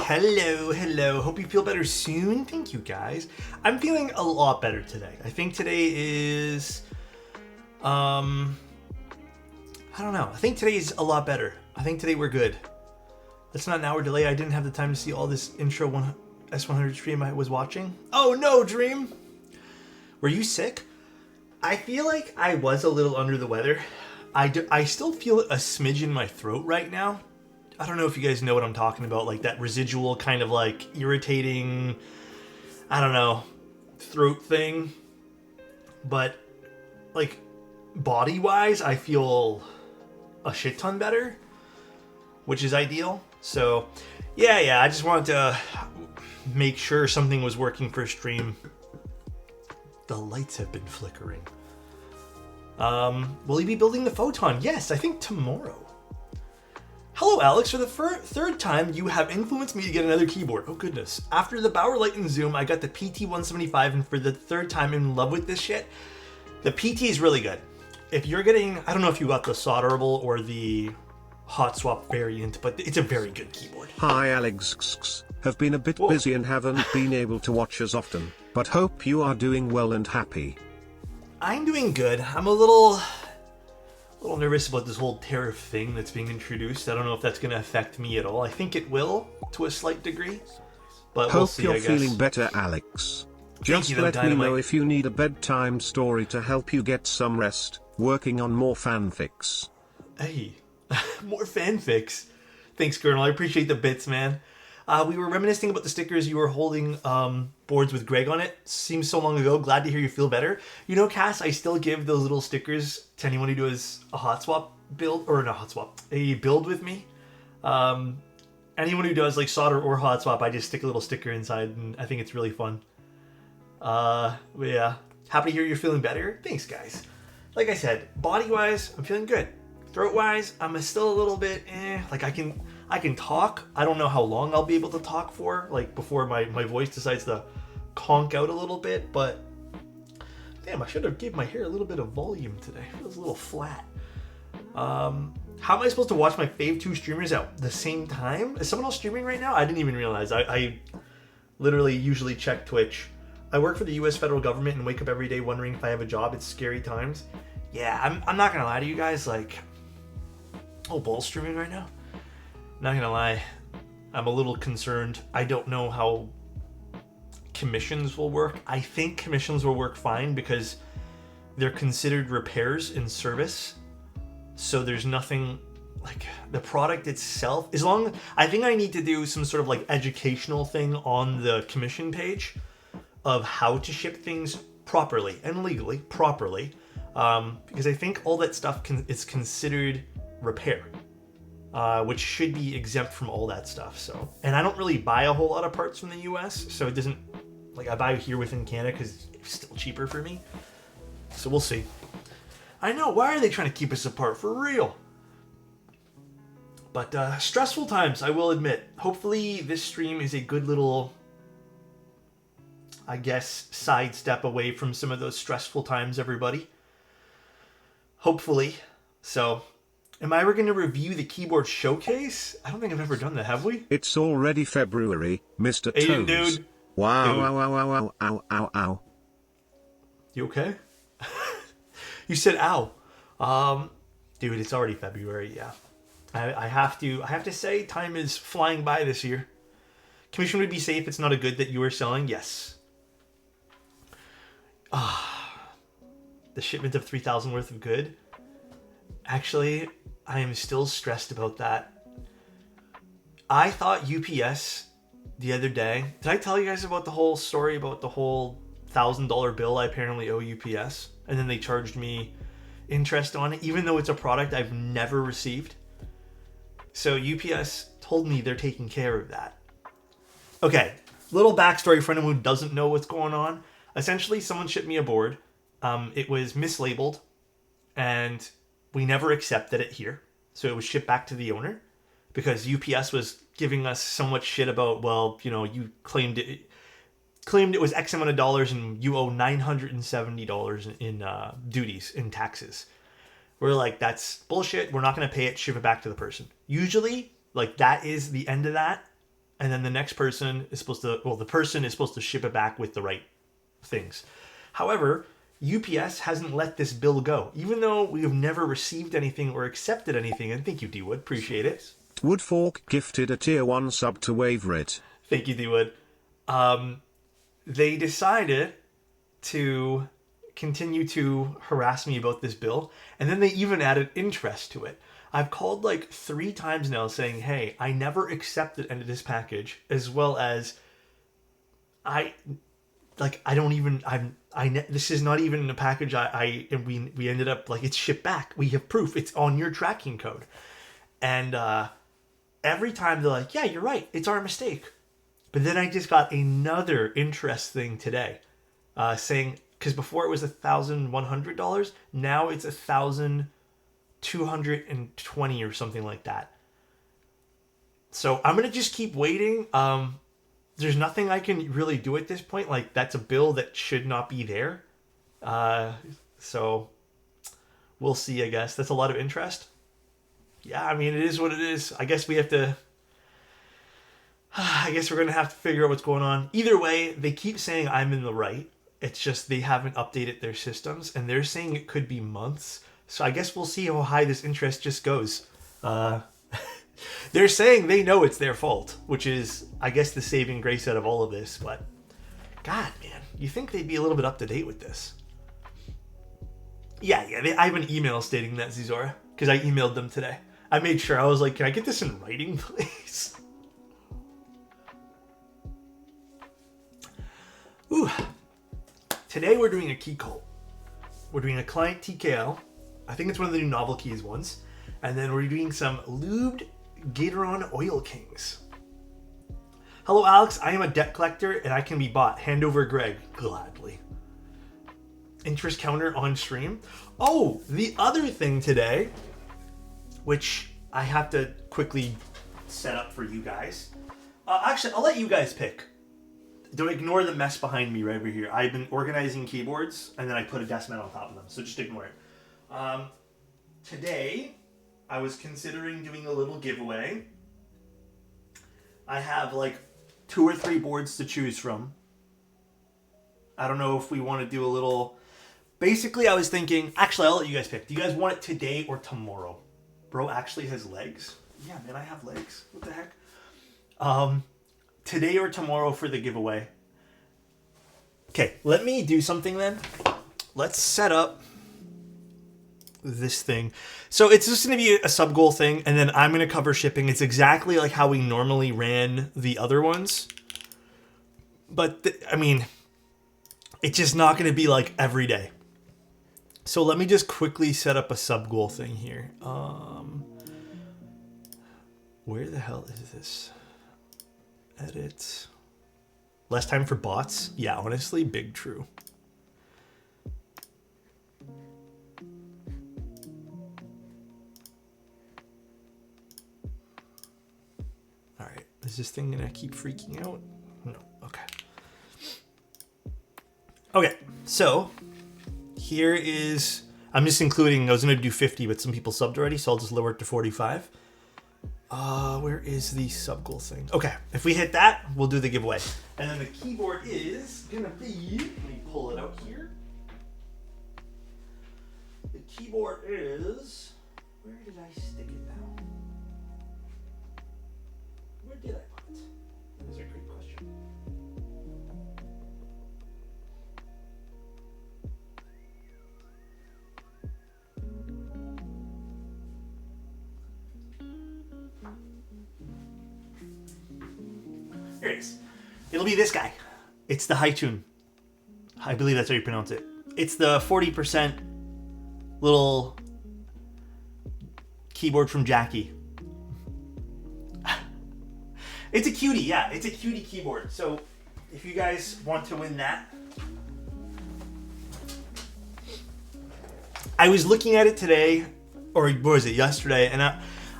Hello. Hope you feel better soon. Thank you, guys. I'm feeling a lot better today. I think today is, I don't know. I think today is a lot better. I think today we're good. It's not an hour delay. I didn't have the time to see all this intro S100 stream I was watching. Oh no, Dream. Were you sick? I feel like I was a little under the weather. I still feel a smidge in my throat right now. I don't know if you guys know what I'm talking about, like that residual kind of like irritating, I don't know, throat thing. But like body-wise, I feel a shit ton better, which is ideal. So yeah, I just wanted to make sure something was working for stream. The lights have been flickering. Will you be building the photon? Yes, I think tomorrow. Hello, Alex. For the third time, you have influenced me to get another keyboard. Oh, goodness. After the Bauer Light and Zoom, I got the PT-175, and for the third time, I'm in love with this shit. The PT is really good. If you're getting, I don't know if you got the solderable or the hot swap variant, but it's a very good keyboard. Hi, Alex. Have been a bit busy and haven't been able to watch as often, but hope you are doing well and happy. I'm doing good. I'm a little nervous about this whole tariff thing that's being introduced. I don't know if that's going to affect me at all. I think it will, to a slight degree. But we'll see, I guess. Hope you're feeling better, Alex. Just let me know if you need a bedtime story to help you get some rest. Working on more fanfics. Hey, more fanfics. Thanks, Colonel. I appreciate the bits, man. We were reminiscing about the stickers you were holding boards with Greg on it. Seems so long ago. Glad to hear you feel better. You know, Cass, I still give those little stickers to anyone who does a hot swap build, or not hot swap, a build with me. Anyone who does like solder or hot swap, I just stick a little sticker inside, and I think it's really fun. But yeah, happy to hear you're feeling better. Thanks, guys. Like I said, body-wise, I'm feeling good. Throat-wise, I'm still a little bit like I can talk. I don't know how long I'll be able to talk for, like before my voice decides to conk out a little bit, but damn, I should have gave my hair a little bit of volume today. It feels a little flat. How am I supposed to watch my fave 2 streamers at the same time? Is someone else streaming right now? I didn't even realize. I literally usually check Twitch. I work for the US federal government and wake up every day wondering if I have a job. It's scary times. Yeah, I'm not gonna lie to you guys, like, Bull's streaming right now. Not gonna lie, I'm a little concerned. I don't know how commissions will work. I think commissions will work fine because they're considered repairs in service. So there's nothing like the product itself. I think I need to do some sort of like educational thing on the commission page of how to ship things properly and legally properly. Because I think all that stuff is considered repair. Which should be exempt from all that stuff. So, and I don't really buy a whole lot of parts from the US, so it doesn't, like, I buy here within Canada because it's still cheaper for me. So we'll see. I know, why are they trying to keep us apart, for real? But stressful times, I will admit. Hopefully this stream is a good little, I guess, sidestep away from some of those stressful times, everybody. Hopefully. So, am I ever going to review the keyboard showcase? I don't think I've ever done that, have we? It's already February, Mr. Aiden, Toes. dude. Wow, Dude. wow, ow. You okay? You said ow. Dude, it's already February, yeah. I have to say, time is flying by this year. Commission would be safe. It's not a good that you are selling. Yes. The shipment of 3,000 worth of good. Actually, I am still stressed about that. I thought UPS the other day. Did I tell you guys about the whole story about the whole $1,000 bill I apparently owe UPS? And then they charged me interest on it, even though it's a product I've never received. So UPS told me they're taking care of that. Okay, little backstory for anyone who doesn't know what's going on. Essentially, someone shipped me a board. It was mislabeled, and we never accepted it here. So it was shipped back to the owner because UPS was giving us so much shit about, well, you know, you claimed it was X amount of dollars and you owe $970 in duties, in taxes. We're like, that's bullshit. We're not going to pay it. Ship it back to the person. Usually, like, that is the end of that. and then the next person is supposed to, well, the person is supposed to ship it back with the right things. However, UPS hasn't let this bill go, even though we have never received anything or accepted anything. And thank you, D-Wood. Appreciate it. Woodfork gifted a tier 1 sub to Waverit. Thank you, D-Wood. They decided to continue to harass me about this bill, and then they even added interest to it. I've called like 3 times now saying, hey, I never accepted any of this package, as well as this is not even a package we ended up, like, it's shipped back. We have proof. It's on your tracking code. And every time they're like, yeah, you're right. It's our mistake. But then I just got another interest thing today saying, because before it was $1,100, now it's $1,220 or something like that. So I'm going to just keep waiting. There's nothing I can really do at this point. Like, that's a bill that should not be there. So we'll see, I guess. That's a lot of interest. Yeah, I mean, it is what it is. I guess we're going to have to figure out what's going on. Either way, they keep saying I'm in the right. It's just they haven't updated their systems, and they're saying it could be months. So I guess we'll see how high this interest just goes. They're saying they know it's their fault, which is, I guess, the saving grace out of all of this. But, God, man, you think they'd be a little bit up to date with this? Yeah, I have an email stating that, Zizora, because I emailed them today. I made sure. I was like, can I get this in writing, please? Ooh. Today we're doing a Keycult. We're doing a client TKL. I think it's one of the new novel keys ones. And then we're doing some lubed Gatoron Oil Kings. Hello, Alex. I am a debt collector and I can be bought. Hand over Greg. Gladly. Interest counter on stream. Oh, the other thing today, which I have to quickly set up for you guys. Actually, I'll let you guys pick. Don't ignore the mess behind me right over here. I've been organizing keyboards and then I put a desk mat on top of them. So just ignore it. Today, I was considering doing a little giveaway. I have like 2 or 3 boards to choose from. I don't know if we want to do a little... Basically, I was thinking... Actually, I'll let you guys pick. Do you guys want it today or tomorrow? Bro actually has legs. Yeah, man, I have legs. What the heck? Today or tomorrow for the giveaway. Okay, let me do something then. Let's set up this thing. So it's just going to be a sub goal thing, and then I'm going to cover shipping. It's exactly like how we normally ran the other ones. But, I mean, it's just not going to be like every day. So let me just quickly set up a sub goal thing here. Where the hell is this? Edit. Less time for bots? Yeah, honestly, big true. Alright, is this thing gonna keep freaking out? No, okay. Okay, so here is, I'm just including, I was gonna do 50, but some people subbed already, so I'll just lower it to 45. Where is the sub goal thing? Okay, if we hit that, we'll do the giveaway. And then the keyboard is gonna be, let me pull it out here. The keyboard is, where did I stick it now? Where did I put it? That is a great question. Here it is. It'll be this guy. It's the high tune. I believe that's how you pronounce it. It's the 40% little keyboard from Jackie. It's a cutie, yeah. It's a cutie keyboard. So if you guys want to win that. I was looking at it today, or what was it, yesterday, and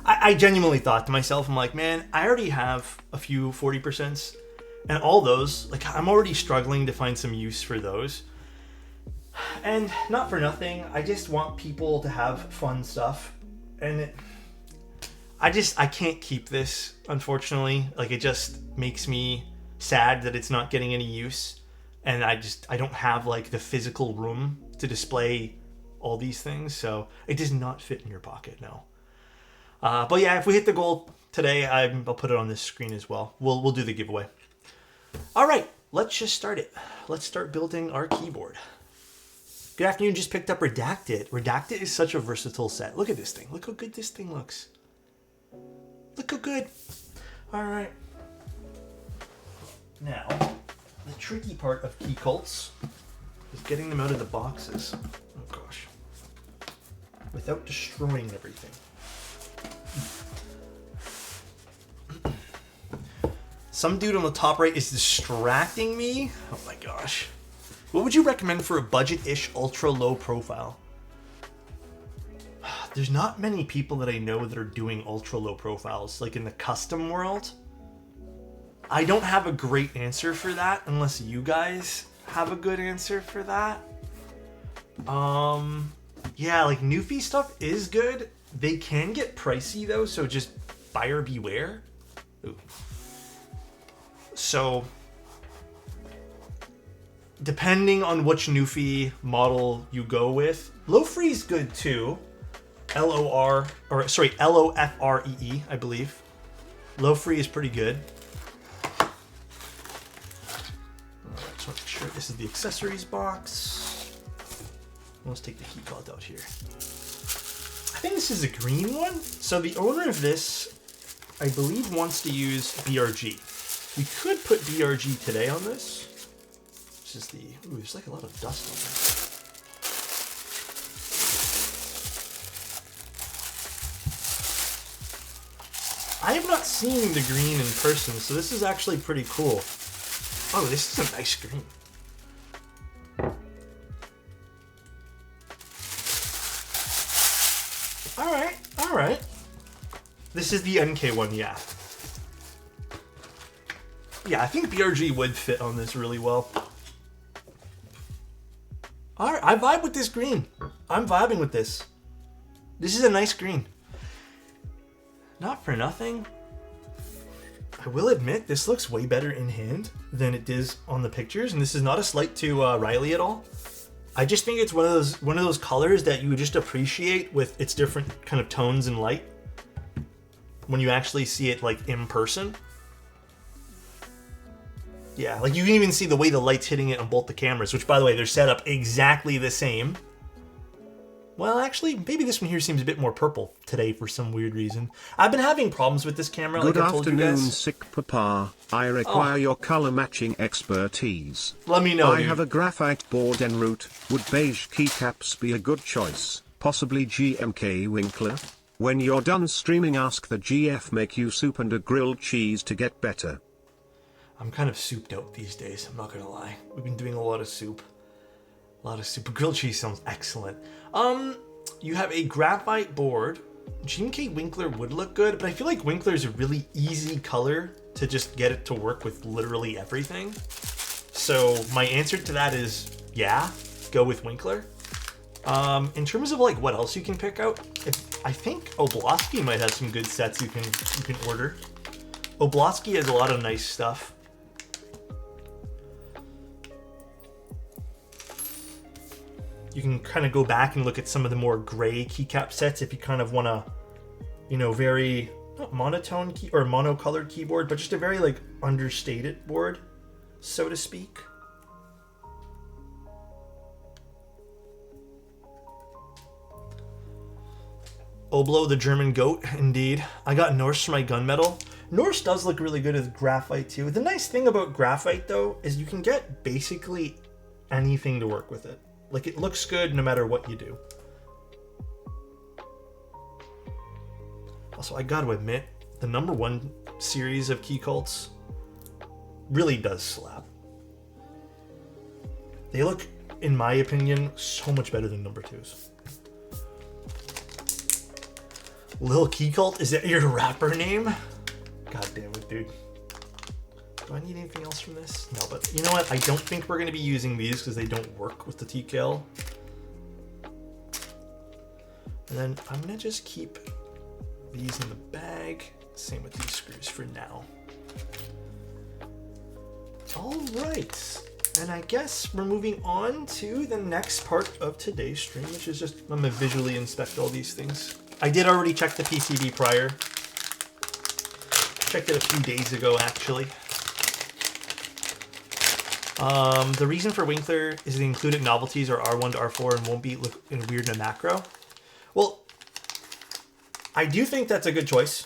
I genuinely thought to myself, I'm like, man, I already have a few 40%s, and all those, like, I'm already struggling to find some use for those. And not for nothing, I just want people to have fun stuff. And I can't keep this, unfortunately. Like, it just makes me sad that it's not getting any use. And I don't have, like, the physical room to display all these things. So it does not fit in your pocket, no. But yeah, if we hit the goal today, I'll put it on this screen as well. We'll do the giveaway. All right, let's just start it. Let's start building our keyboard. Good afternoon, just picked up Redacted. Redacted is such a versatile set. Look at this thing. Look how good this thing looks. Look how good. All right. Now, the tricky part of Keycults is getting them out of the boxes. Oh gosh. Without destroying everything. Some dude on the top right is distracting me. Oh my gosh. What would you recommend for a budget-ish ultra low profile? There's not many people that I know that are doing ultra low profiles, like in the custom world. I don't have a great answer for that unless you guys have a good answer for that. Yeah, like Newfie stuff is good. They can get pricey though, so just buyer beware. Ooh. So, depending on which Newfie model you go with, Low-Free's good too. L-O-F-R-E-E, I believe. Low-Free is pretty good. Alright, so make sure this is the accessories box. Let's take the Keycult out here. I think this is a green one. So the owner of this, I believe, wants to use BRG. We could put BRG today on this. This is the... Ooh, there's like a lot of dust on there. I have not seen the green in person, so this is actually pretty cool. Oh, this is a nice green. Alright. This is the NK one, yeah. Yeah, I think BRG would fit on this really well. Alright, I vibe with this green. I'm vibing with this. This is a nice green. Not for nothing. I will admit, this looks way better in hand than it does on the pictures, and this is not a slight to Riley at all. I just think it's one of those colors that you would just appreciate with its different kind of tones and light when you actually see it like in person. Yeah, like you can even see the way the light's hitting it on both the cameras, which by the way, they're set up exactly the same. Well, actually, maybe this one here seems a bit more purple today for some weird reason. I've been having problems with this camera, like I told you guys. Good afternoon, Sick Papa. I require your color matching expertise. Let me know, I have a graphite board en route. Would beige keycaps be a good choice? Possibly GMK Winkler? When you're done streaming, ask the GF make you soup and a grilled cheese to get better. I'm kind of souped out these days, I'm not gonna lie. We've been doing a lot of soup. A lot of soup. Grilled cheese sounds excellent. You have a graphite board. GMK Winkler would look good, but I feel like Winkler is a really easy color to just get it to work with literally everything. So my answer to that is, yeah, go with Winkler. In terms of like what else you can pick out, I think Oblosky might have some good sets you can order. Oblosky has a lot of nice stuff. You can kind of go back and look at some of the more gray keycap sets if you kind of want to, you know, very not monotone key or monocolored keyboard, but just a very like understated board, so to speak. Oblo, the German goat, indeed. I got Norse for my gunmetal. Norse does look really good with graphite too. The nice thing about graphite though is you can get basically anything to work with it. Like, it looks good no matter what you do. Also, I gotta admit, the #1 series of Keycults really does slap. They look, in my opinion, so much better than #2s. Lil Keycult, is that your rapper name? God damn it, dude. Do I need anything else from this? No, but you know what? I don't think we're going to be using these because they don't work with the TKL. And then I'm going to just keep these in the bag. Same with these screws for now. All right. And I guess we're moving on to the next part of today's stream, which is just, I'm gonna visually inspect all these things. I did already check the PCB prior. Checked it a few days ago, actually. The reason for Winkler is the included novelties are R1 to R4 and won't be look weird in a macro. Well, I do think that's a good choice.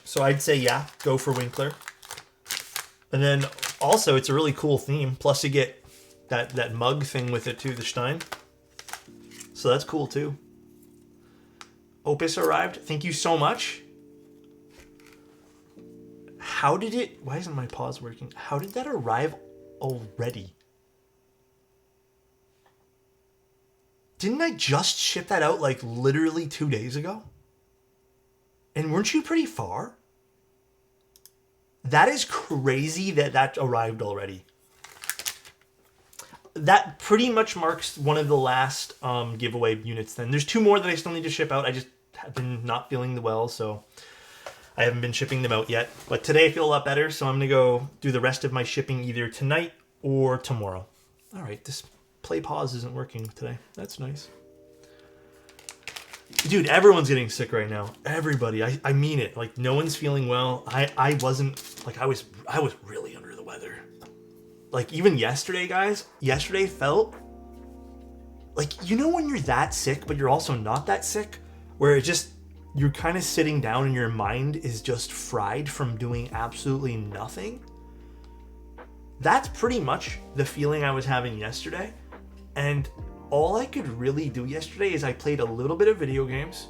So I'd say, yeah, go for Winkler. And then also, it's a really cool theme. Plus, you get that mug thing with it too, the Stein. So that's cool too. Opus arrived. Thank you so much. How did it... Why isn't my pause working? How did that arrive already? Didn't I just ship that out like literally 2 days ago? And weren't you pretty far? That is crazy that arrived already. That pretty much marks one of the last giveaway units then. There's 2 more that I still need to ship out. I just have been not feeling well, so I haven't been shipping them out yet. But today I feel a lot better, so I'm going to go do the rest of my shipping either tonight or tomorrow. All right, this play pause isn't working today. That's nice. Dude, everyone's getting sick right now. Everybody. I mean it. Like, no one's feeling well. I wasn't, like, I was really under the weather. Like, even yesterday, guys, yesterday felt like, you know when you're that sick, but you're also not that sick? Where it just, you're kind of sitting down and your mind is just fried from doing absolutely nothing? That's pretty much the feeling I was having yesterday. And all I could really do yesterday is I played a little bit of video games.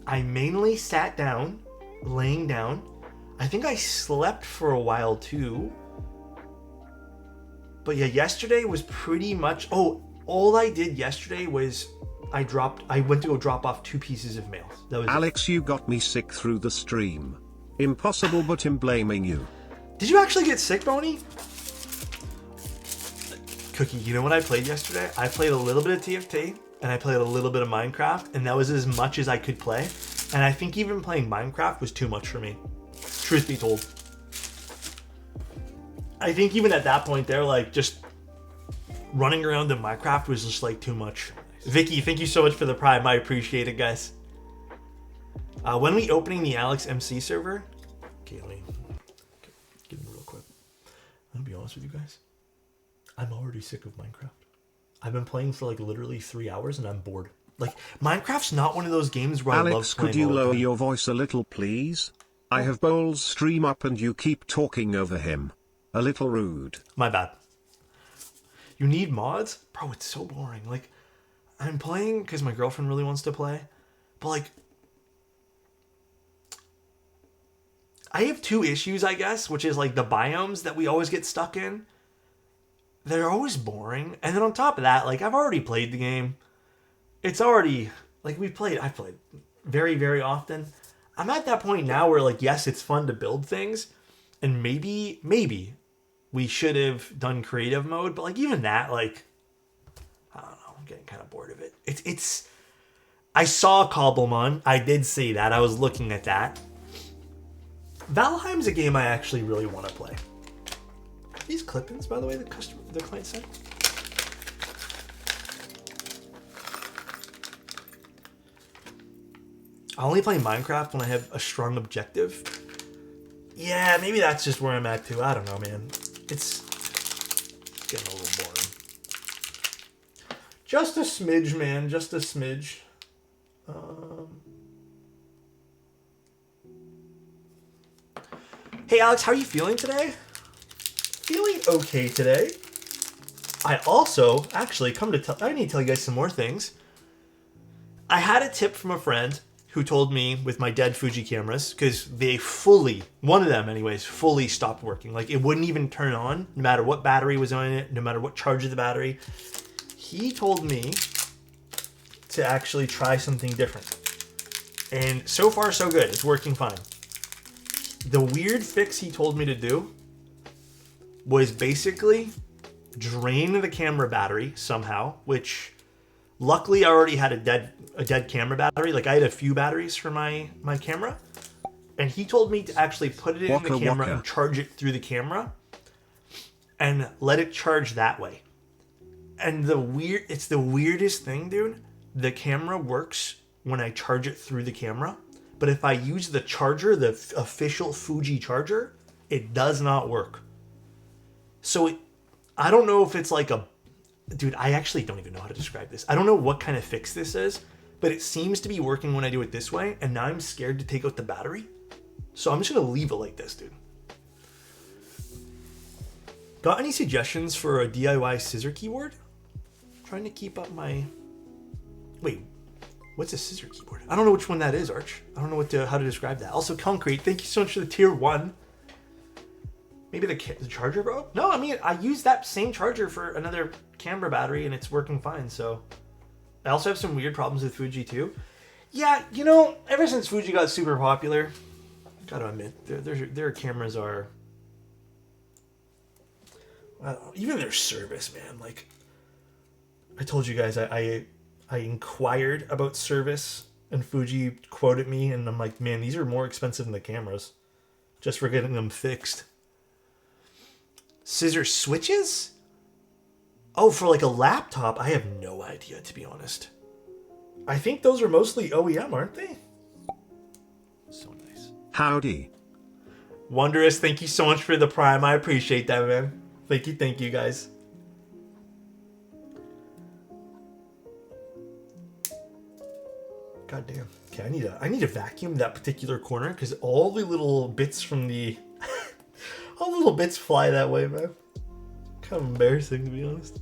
I mainly sat down, laying down. I think I slept for a while too. But yeah, yesterday was pretty much... Oh, all I did yesterday was I went to go drop off 2 pieces of mail. That was Alex, you got me sick through the stream. Impossible, but I'm blaming you. Did you actually get sick, Boney? Cookie, you know what I played yesterday? I played a little bit of TFT, and I played a little bit of Minecraft, and that was as much as I could play. And I think even playing Minecraft was too much for me. Truth be told. I think even at that point there, like, just running around in Minecraft was just, like, too much. Vicky, thank you so much for the Prime. I appreciate it, guys. When we opening the Alex MC server? Okay, let me get in real quick. I'm gonna be honest with you guys. I'm already sick of Minecraft. I've been playing for like literally 3 hours and I'm bored. Like, Minecraft's not one of those games where Alex, I love playing. could you lower your voice a little, please? I have Bowl's stream up and you keep talking over him. A little rude. My bad. You need mods? Bro, it's so boring. Like, I'm playing because my girlfriend really wants to play. But like, I have 2 issues, I guess, which is like the biomes that we always get stuck in. They're always boring. And then on top of that, like, I've already played the game. It's already, like, I've played very, very often. I'm at that point now where, like, yes, it's fun to build things. And maybe we should have done creative mode. But, like, even that, like, I don't know. I'm getting kind of bored of it. It's I saw Cobblemon. I did see that. I was looking at that. Valheim's a game I actually really want to play. These clip-ins, by the way, the client sent. I only play Minecraft when I have a strong objective. Yeah, maybe that's just where I'm at too. I don't know, man. It's getting a little boring. Just a smidge, man. Just a smidge. Hey, Alex, how are you feeling today? Feeling okay today. I also, actually, I need to tell you guys some more things. I had a tip from a friend who told me with my dead Fuji cameras, because they one of them anyways, fully stopped working. Like, it wouldn't even turn on, no matter what battery was on it, no matter what charge of the battery. He told me to actually try something different. And so far, so good. It's working fine. The weird fix he told me to do was basically drain the camera battery somehow, which Luckily, I already had a dead camera battery. Like I had a few batteries for my camera, and he told me to actually put it in the camera and charge it through the camera, and let it charge that way. And it's the weirdest thing, dude. The camera works when I charge it through the camera, but if I use the charger, the official Fuji charger, it does not work. So I don't know if it's like dude, I actually don't even know how to describe this. I don't know what kind of fix this is, but it seems to be working when I do it this way, and now I'm scared to take out the battery. So I'm just gonna leave it like this, dude. Got any suggestions for a DIY scissor keyboard? I'm trying to keep up my... Wait, what's a scissor keyboard? I don't know which one that is, Arch. I don't know how to describe that. Also, Concrete, thank you so much for the tier 1. Maybe the charger broke? No, I mean, I used that same charger for another camera battery and it's working fine, so... I also have some weird problems with Fuji too. Yeah, you know, ever since Fuji got super popular, gotta admit, their cameras are... even their service, man. Like, I told you guys, I inquired about service and Fuji quoted me and I'm like, man, these are more expensive than the cameras. Just for getting them fixed. Scissor switches? Oh, for like a laptop? I have no idea, to be honest. I think those are mostly OEM, aren't they? So nice. Howdy. Wondrous, thank you so much for the Prime. I appreciate that, man. Thank you, guys. God damn. Okay, I need to vacuum that particular corner because all the little bits from the... all the little bits fly that way, man. Kind of embarrassing, to be honest.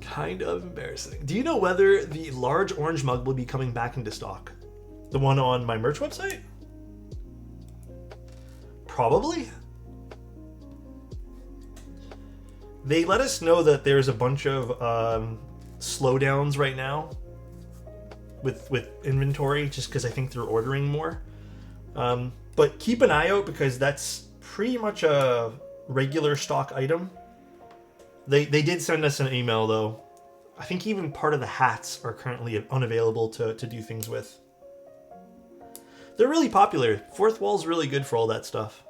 Kind of embarrassing. Do you know whether the large orange mug will be coming back into stock? The one on my merch website? Probably. They let us know that there's a bunch of slowdowns right now with inventory, just because I think they're ordering more. But keep an eye out because that's pretty much a regular stock item. They did send us an email though. I think even part of the hats are currently unavailable to do things with. They're really popular. Fourth Wall's really good for all that stuff.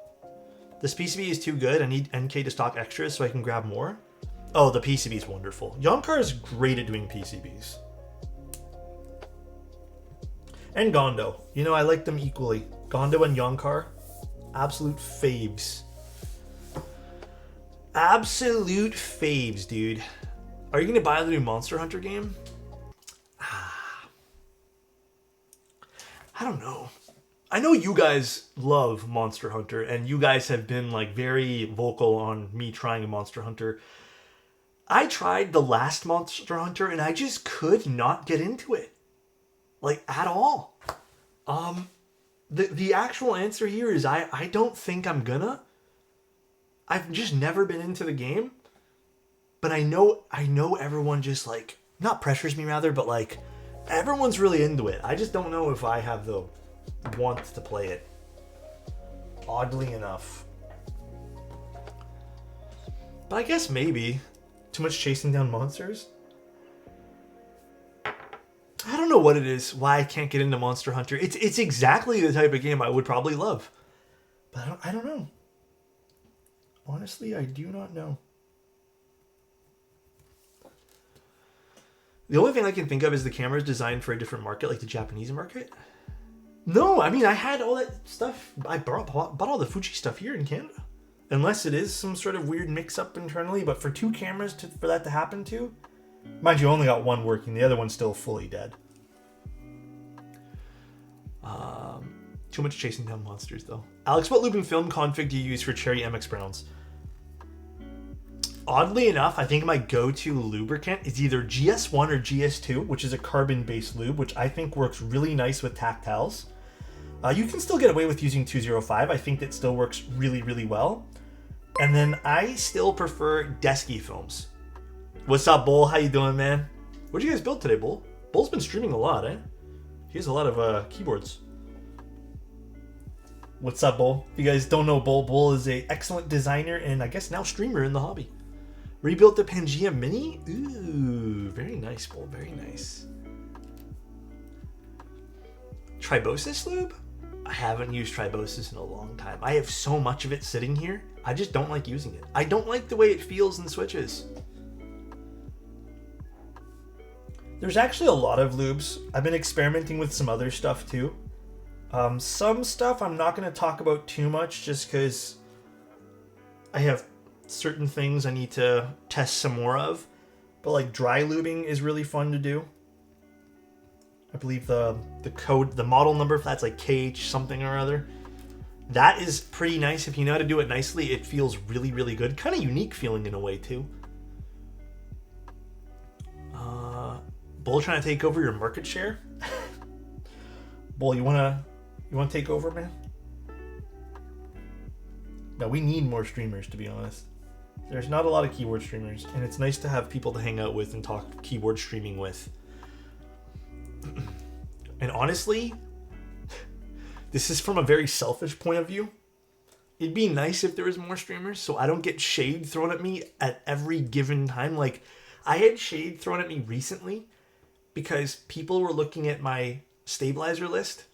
This PCB is too good. I need NK to stock extras so I can grab more. Oh, the PCB is wonderful. Yonkar is great at doing PCBs. And Gondo. You know, I like them equally. Gondo and Yonkar, absolute faves. Absolute faves, dude. Are you going to buy the new Monster Hunter game? I don't know. I know you guys love Monster Hunter, and you guys have been like very vocal on me trying a Monster Hunter. I tried the last Monster Hunter, and I just could not get into it. Like, at all. The actual answer here is I don't think I'm gonna. I've just never been into the game. But I know everyone just like, not pressures me rather, but like, everyone's really into it. I just don't know if I have the want to play it. Oddly enough. But I guess maybe. Too much chasing down monsters? I don't know what it is, why I can't get into Monster Hunter. It's exactly the type of game I would probably love. But I don't know. Honestly, I do not know. The only thing I can think of is the camera is designed for a different market, like the Japanese market. No, I mean, I had all that stuff. I bought all the Fuji stuff here in Canada. Unless it is some sort of weird mix-up internally, but for two cameras for that to happen to... Mind you, only got one working. The other one's still fully dead. Too much chasing down monsters, though. Alex, what looping film config do you use for Cherry MX Browns? Oddly enough, I think my go-to lubricant is either GS1 or GS2, which is a carbon-based lube, which I think works really nice with tactiles. You can still get away with using 205. I think that still works really, really well. And then I still prefer Desky films. What's up, Bull? How you doing, man? What'd you guys build today, Bull? Bull's been streaming a lot, eh? He has a lot of keyboards. What's up, Bull? If you guys don't know Bull, Bull is an excellent designer and I guess now streamer in the hobby. Rebuilt the Pangea Mini? Ooh, very nice, Bull. Very nice. Tribosis lube? I haven't used Tribosis in a long time. I have so much of it sitting here. I just don't like using it. I don't like the way it feels and switches. There's actually a lot of lubes. I've been experimenting with some other stuff too. Some stuff I'm not going to talk about too much just because I have certain things I need to test some more of. But like dry lubing is really fun to do. I believe the model number for that's like KH something or other. That is pretty nice. If you know how to do it nicely, it feels really, really good. Kind of unique feeling in a way too. Bull trying to take over your market share? Bull, you wanna take over, man? No, we need more streamers, to be honest. There's not a lot of keyboard streamers, and it's nice to have people to hang out with and talk keyboard streaming with. And honestly, this is from a very selfish point of view. It'd be nice if there was more streamers so I don't get shade thrown at me at every given time. Like, I had shade thrown at me recently because people were looking at my stabilizer list.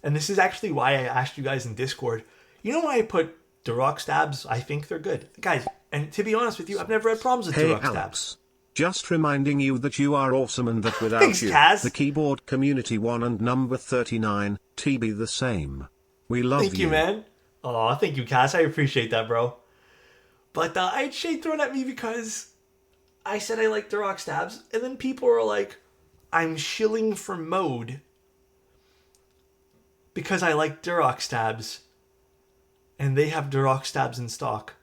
And this is actually why I asked you guys in Discord, you know why I put Duroc stabs? I think they're good. Guys, and to be honest with you, I've never had problems with Duroc stabs. Just reminding you that you are awesome and that without Thanks, you, Kaz. the keyboard community 1 and number 39, TB the same. We love you. Thank you, man. Aw, thank you, Cass. I appreciate that, bro. But I had shade thrown at me because I said I like Duroc stabs, and then people were like, I'm shilling for mode because I like Duroc stabs, and they have Duroc stabs in stock.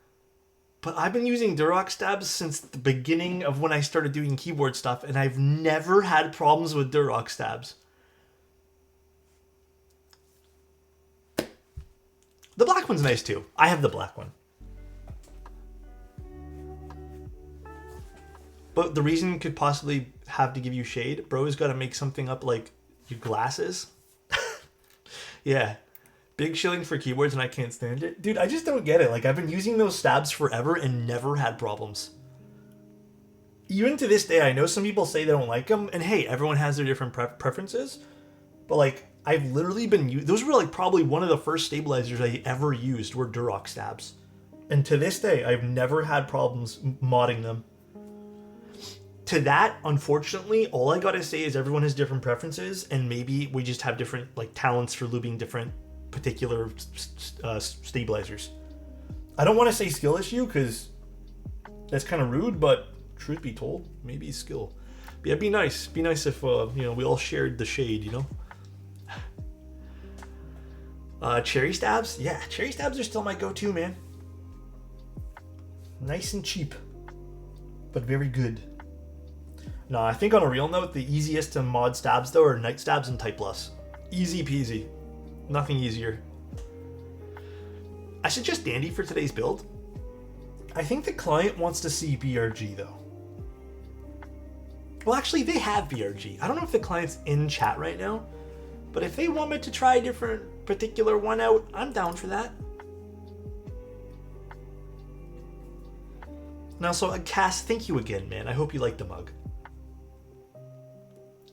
But I've been using Duroc stabs since the beginning of when I started doing keyboard stuff, and I've never had problems with Duroc stabs. The black one's nice too. I have the black one. But the reason you could possibly have to give you shade, bro's got to make something up like your glasses. Yeah. Big shilling for keyboards and I can't stand it. Dude, I just don't get it. Like, I've been using those stabs forever and never had problems. Even to this day, I know some people say they don't like them. And hey, everyone has their different preferences. But like, I've literally been... Those were like probably one of the first stabilizers I ever used were Duroc stabs. And to this day, I've never had problems modding them. To that, unfortunately, all I gotta say is everyone has different preferences. And maybe we just have different like talents for lubing different particular stabilizers. I don't want to say skill issue because that's kind of rude, but truth be told, maybe skill. But yeah, it'd be nice. Be nice if we all shared the shade, you know. Cherry stabs, yeah, cherry stabs are still my go-to, man. Nice and cheap, but very good. No, I think on a real note, the easiest to mod stabs though are night stabs and Type Plus. Easy peasy. Nothing easier. I suggest Dandy for today's build. I think the client wants to see BRG though. Well, actually, they have BRG. I don't know if the client's in chat right now, but if they want me to try a different particular one out, I'm down for that. Now, so Cass, thank you again, man. I hope you like the mug.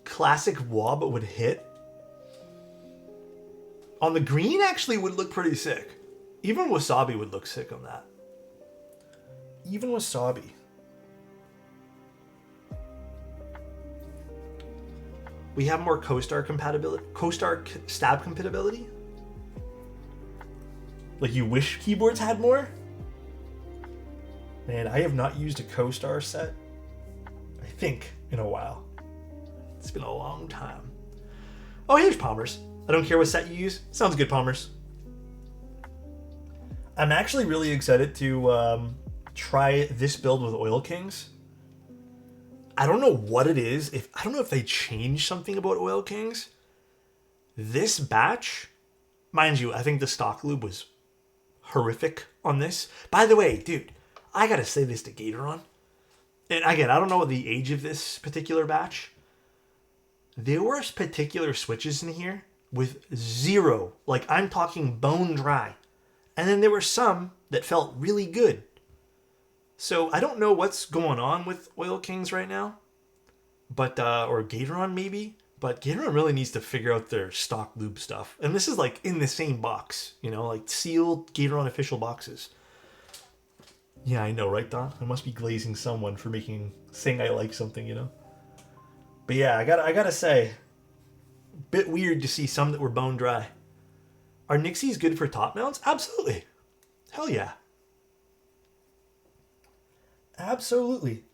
Classic Wob would hit. On the green, actually, would look pretty sick. Even Wasabi would look sick on that. Even Wasabi. We have more CoStar compatibility. CoStar stab compatibility? Like you wish keyboards had more? Man, I have not used a CoStar set, I think, in a while. It's been a long time. Oh, here's Palmer's. I don't care what set you use. Sounds good, Palmer's. I'm actually really excited to try this build with Oil Kings. I don't know what it is. I don't know if they changed something about Oil Kings. This batch, mind you, I think the stock lube was horrific on this. By the way, dude, I gotta say this to Gatoron. And again, I don't know the age of this particular batch. There were particular switches in here with zero, like I'm talking bone dry. And then there were some that felt really good. So I don't know what's going on with Oil Kings right now, but or Gateron maybe. But Gateron really needs to figure out their stock lube stuff. And this is like in the same box, you know, like sealed Gateron official boxes. Yeah, I know, right, Don? I must be glazing someone for saying I like something, you know. But yeah, I gotta say, bit weird to see some that were bone dry. Are Nixies good for top mounts? Absolutely. Hell yeah. Absolutely.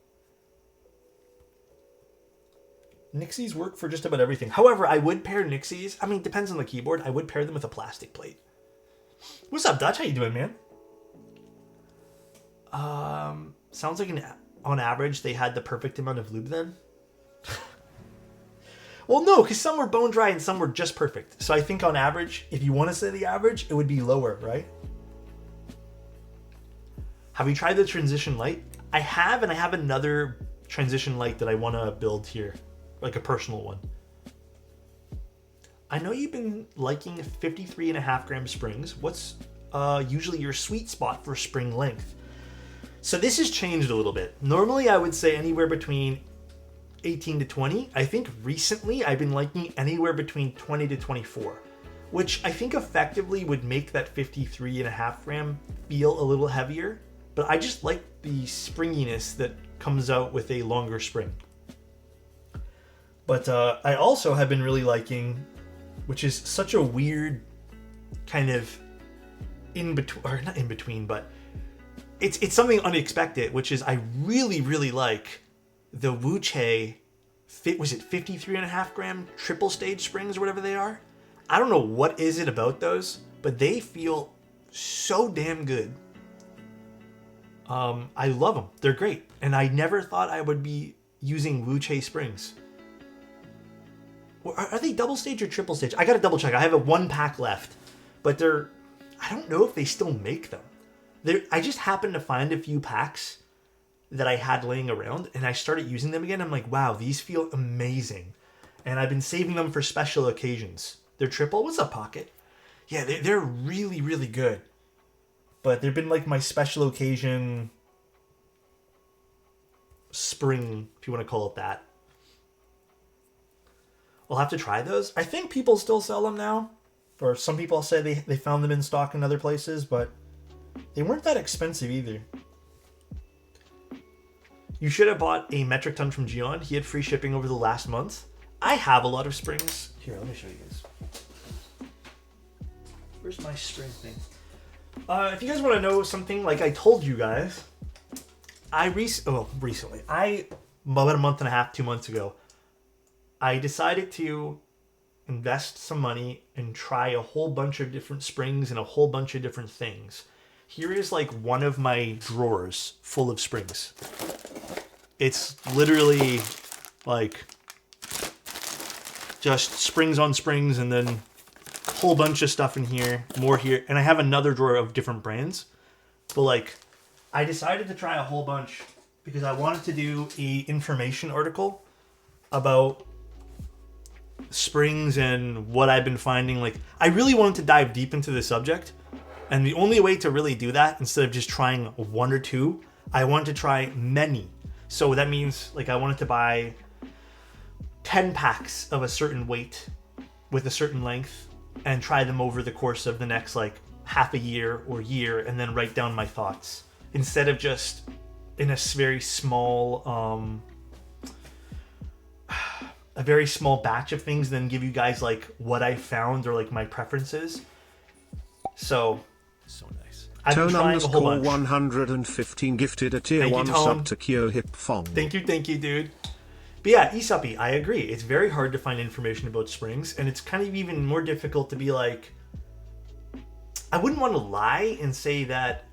Nixies work for just about everything. However, I would pair Nixies. I mean, depends on the keyboard. I would pair them with a plastic plate. What's up, Dutch? How you doing, man? Sounds like on average they had the perfect amount of lube then. Well, no, because some were bone dry and some were just perfect. So I think on average, if you want to say the average, it would be lower, right? Have you tried the transition light? I have, and I have another transition light that I want to build here, like a personal one. I know you've been liking 53.5 gram springs. What's usually your sweet spot for spring length? So this has changed a little bit. Normally I would say anywhere between 18 to 20. I think recently I've been liking anywhere between 20 to 24, which I think effectively would make that 53.5 gram feel a little heavier. But I just like the springiness that comes out with a longer spring. But I also have been really liking, which is such a weird kind of in between, or not in between, but it's something unexpected, which is I really, really like the Wuche, was it 53.5 gram triple stage springs or whatever they are? I don't know what is it about those, but they feel so damn good. I love them. They're great. And I never thought I would be using Wuche springs. Are they double stage or triple stage? I gotta double check. I have a 1 pack left, but I don't know if they still make them. I just happened to find a few packs that I had laying around, and I started using them again. I'm like, wow, these feel amazing. And I've been saving them for special occasions. They're triple. What's up, Pocket? Yeah, they're really, really good. But they've been like my special occasion spring, if you want to call it that. I'll have to try those. I think people still sell them now. Or some people say they found them in stock in other places, but they weren't that expensive either. You should have bought a metric ton from Gion. He had free shipping over the last month. I have a lot of springs. Here, let me show you guys. Where's my spring thing? If you guys want to know something, like I told you guys, recently, about a month and a half, 2 months ago, I decided to invest some money and try a whole bunch of different springs and a whole bunch of different things. Here is like one of my drawers full of springs. It's literally like just springs on springs and then a whole bunch of stuff in here, more here. And I have another drawer of different brands. But like, I decided to try a whole bunch because I wanted to do a information article about springs and what I've been finding. Like, I really wanted to dive deep into the subject. And the only way to really do that, instead of just trying 1 or 2, I wanted to try many. So that means, like, I wanted to buy 10 packs of a certain weight with a certain length and try them over the course of the next, like, half a year or year and then write down my thoughts. Instead of just in a very small, a very small batch of things, then give you guys, like, what I found or, like, my preferences. So nice. I've been trying a whole bunch. 115 gifted a tier 1 sub to Kyo Hip Fong. Thank you, dude. But yeah, Isapi, I agree. It's very hard to find information about springs, and it's kind of even more difficult to be like, I wouldn't want to lie and say that,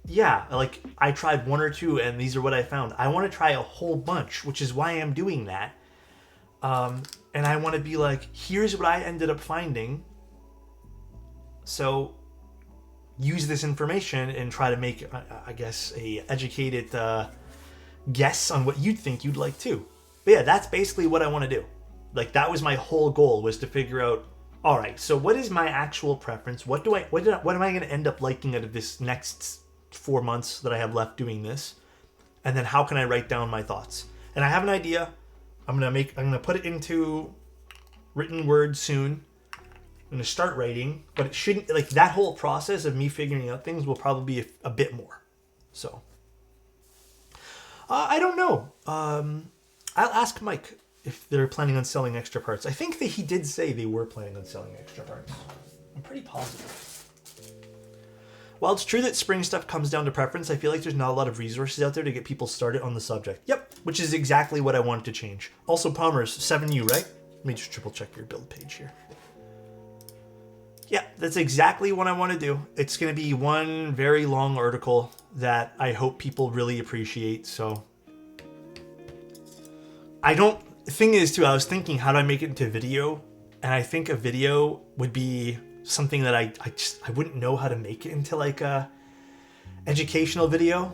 yeah, like, I tried 1 or 2 and these are what I found. I want to try a whole bunch, which is why I'm doing that. And I want to be like, here's what I ended up finding. So use this information and try to make, I guess, a educated guess on what you'd think you'd like too. But yeah, that's basically what I want to do. Like, that was my whole goal, was to figure out, all right, so what is my actual preference? What am I going to end up liking out of this next 4 months that I have left doing this, and then how can I write down my thoughts. And I have an idea. I'm gonna put it into written word soon. I'm gonna start writing, but it shouldn't, like, that whole process of me figuring out things will probably be a bit more. So I don't know. I'll ask Mike if they're planning on selling extra parts. I think that he did say they were planning on selling extra parts. I'm pretty positive. While it's true that spring stuff comes down to preference, I feel like there's not a lot of resources out there to get people started on the subject. Yep, which is exactly what I wanted to change. Also, Palmer's 7U, right? Let me just triple check your build page here. Yeah, that's exactly what I want to do. It's going to be one very long article that I hope people really appreciate. So the thing is too, I was thinking, how do I make it into video? And I think a video would be something that I wouldn't know how to make it into like a educational video.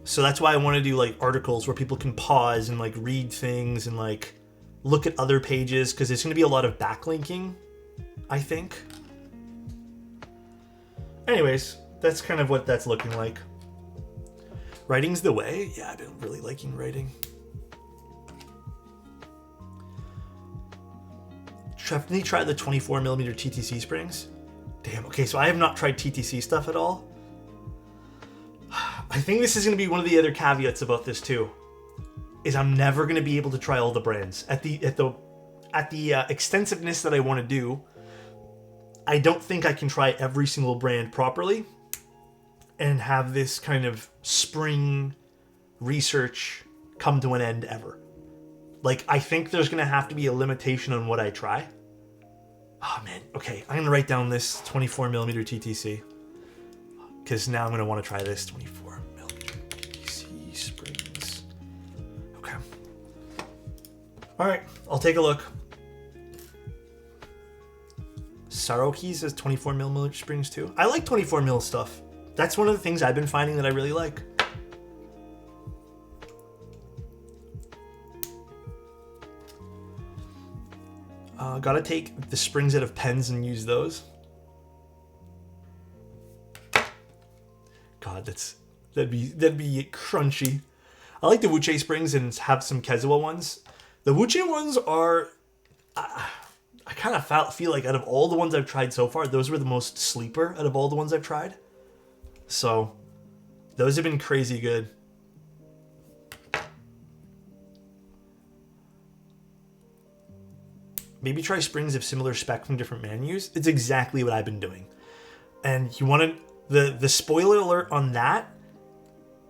So that's why I want to do like articles where people can pause and like read things and like look at other pages, because there's going to be a lot of backlinking, I think. Anyways, that's kind of what that's looking like. Writing's the way. Yeah, I've been really liking writing. Definitely try the 24mm TTC springs. Damn, okay, so I have not tried TTC stuff at all. I think this is going to be one of the other caveats about this too, is I'm never going to be able to try all the brands. At the extensiveness that I want to do, I don't think I can try every single brand properly and have this kind of spring research come to an end ever. Like, I think there's going to have to be a limitation on what I try. Oh, man. Okay, I'm going to write down this 24mm TTC, because now I'm going to want to try this 24mm TTC springs. Okay. All right, I'll take a look. Saroki's is 24mm springs too. I like 24mm stuff. That's one of the things I've been finding that I really like. Gotta take the springs out of pens and use those. God, that'd be crunchy. I like the Wuche springs and have some Kezawa ones. The Wuche ones are, I kind of feel like out of all the ones I've tried so far, those were the most sleeper out of all the ones I've tried. So those have been crazy good. Maybe try springs of similar spec from different menus. It's exactly what I've been doing. And you want to, the spoiler alert on that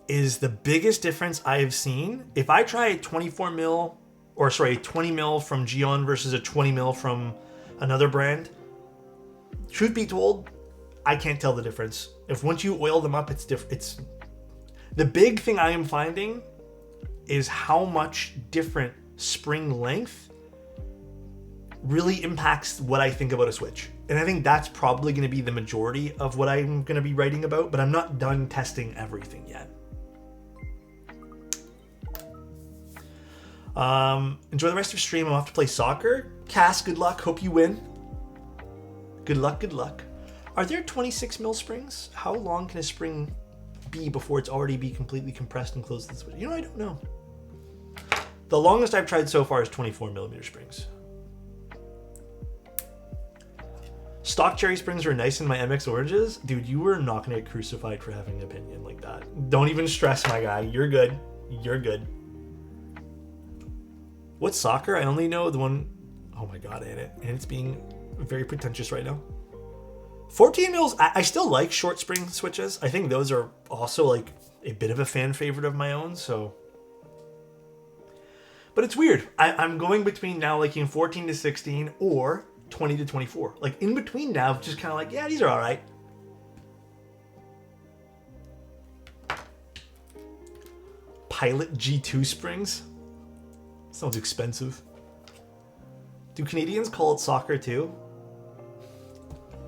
is the biggest difference I have seen. If I try a 24mm, or sorry, a 20mm from Gion versus a 20mm from another brand, truth be told, I can't tell the difference. If once you oil them up, it's different. It's the big thing I am finding is how much different spring length really impacts what I think about a Switch. And I think that's probably going to be the majority of what I'm going to be writing about, but I'm not done testing everything yet. Enjoy the rest of your stream. I'm off to play soccer. Cass, good luck. Hope you win. Good luck, good luck. Are there 26mm springs? How long can a spring be before it's already be completely compressed and closed to the Switch? You know, I don't know. The longest I've tried so far is 24mm springs. Stock cherry springs are nice in my MX oranges. Dude, you were not going to get crucified for having an opinion like that. Don't even stress, my guy. You're good. You're good. What's soccer? I only know the one... Oh my god, and it's being very pretentious right now. 14mm, I still like short spring switches. I think those are also like a bit of a fan favorite of my own, so... But it's weird. I'm going between now liking 14 to 16 or 20 to 24. Like, in between now, just kind of like, yeah, these are all right. Pilot G2 springs? Sounds expensive. Do Canadians call it soccer too?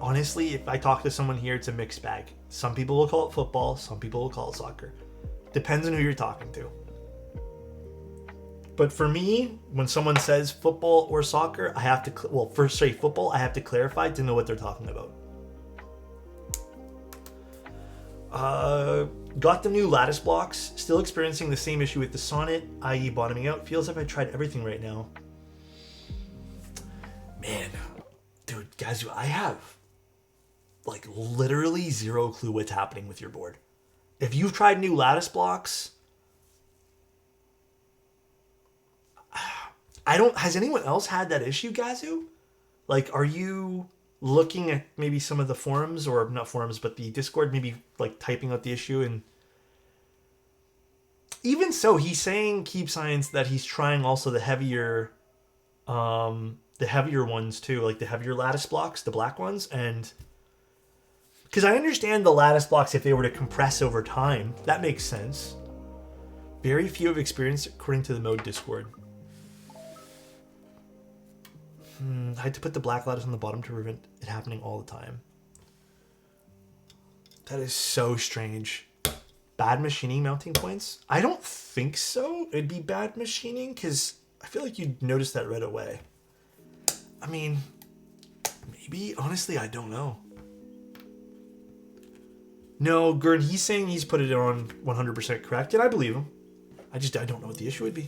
Honestly, if I talk to someone here, it's a mixed bag. Some people will call it football, some people will call it soccer. Depends on who you're talking to. But for me, when someone says football or soccer, I have to, well, first say football, I have to clarify to know what they're talking about. Got the new lattice blocks. Still experiencing the same issue with the Sonnet, i.e. bottoming out. Feels like I tried everything right now. Man, dude, guys, I have like literally zero clue what's happening with your board. If you've tried new lattice blocks, has anyone else had that issue, Gazu? Like, are you looking at maybe some of the forums, or not forums, but the Discord, maybe like typing out the issue? And even so, he's saying, Keep Science, that he's trying also the heavier ones too, like the heavier lattice blocks, the black ones. And because I understand the lattice blocks, if they were to compress over time, that makes sense. Very few have experienced, according to the mode Discord. I had to put the black lattice on the bottom to prevent it happening all the time. That is so strange. Bad machining mounting points? I don't think so. It'd be bad machining, because I feel like you'd notice that right away. I mean, maybe. Honestly, I don't know. No, Gern, he's saying he's put it on 100% correct, and I believe him. I don't know what the issue would be.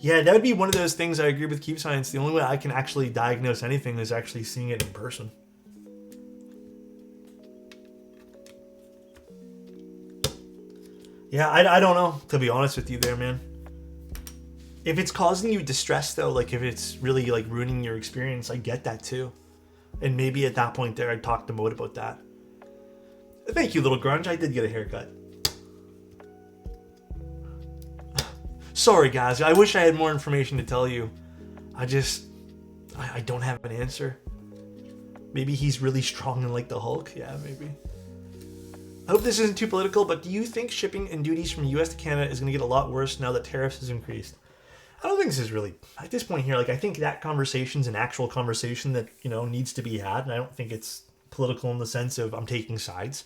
Yeah, that would be one of those things. I agree with Keep Science. The only way I can actually diagnose anything is actually seeing it in person. Yeah, I don't know, to be honest with you there, man. If it's causing you distress, though, like if it's really like ruining your experience, I get that too. And maybe at that point there, I'd talk to Mode about that. Thank you, Little Grunge. I did get a haircut. Sorry, guys. I wish I had more information to tell you. I don't have an answer. Maybe he's really strong and like the Hulk. Yeah, maybe. I hope this isn't too political, but do you think shipping and duties from US to Canada is going to get a lot worse now that tariffs has increased? I don't think this is really, at this point here, like I think that conversation's an actual conversation that, you know, needs to be had, and I don't think it's political in the sense of I'm taking sides.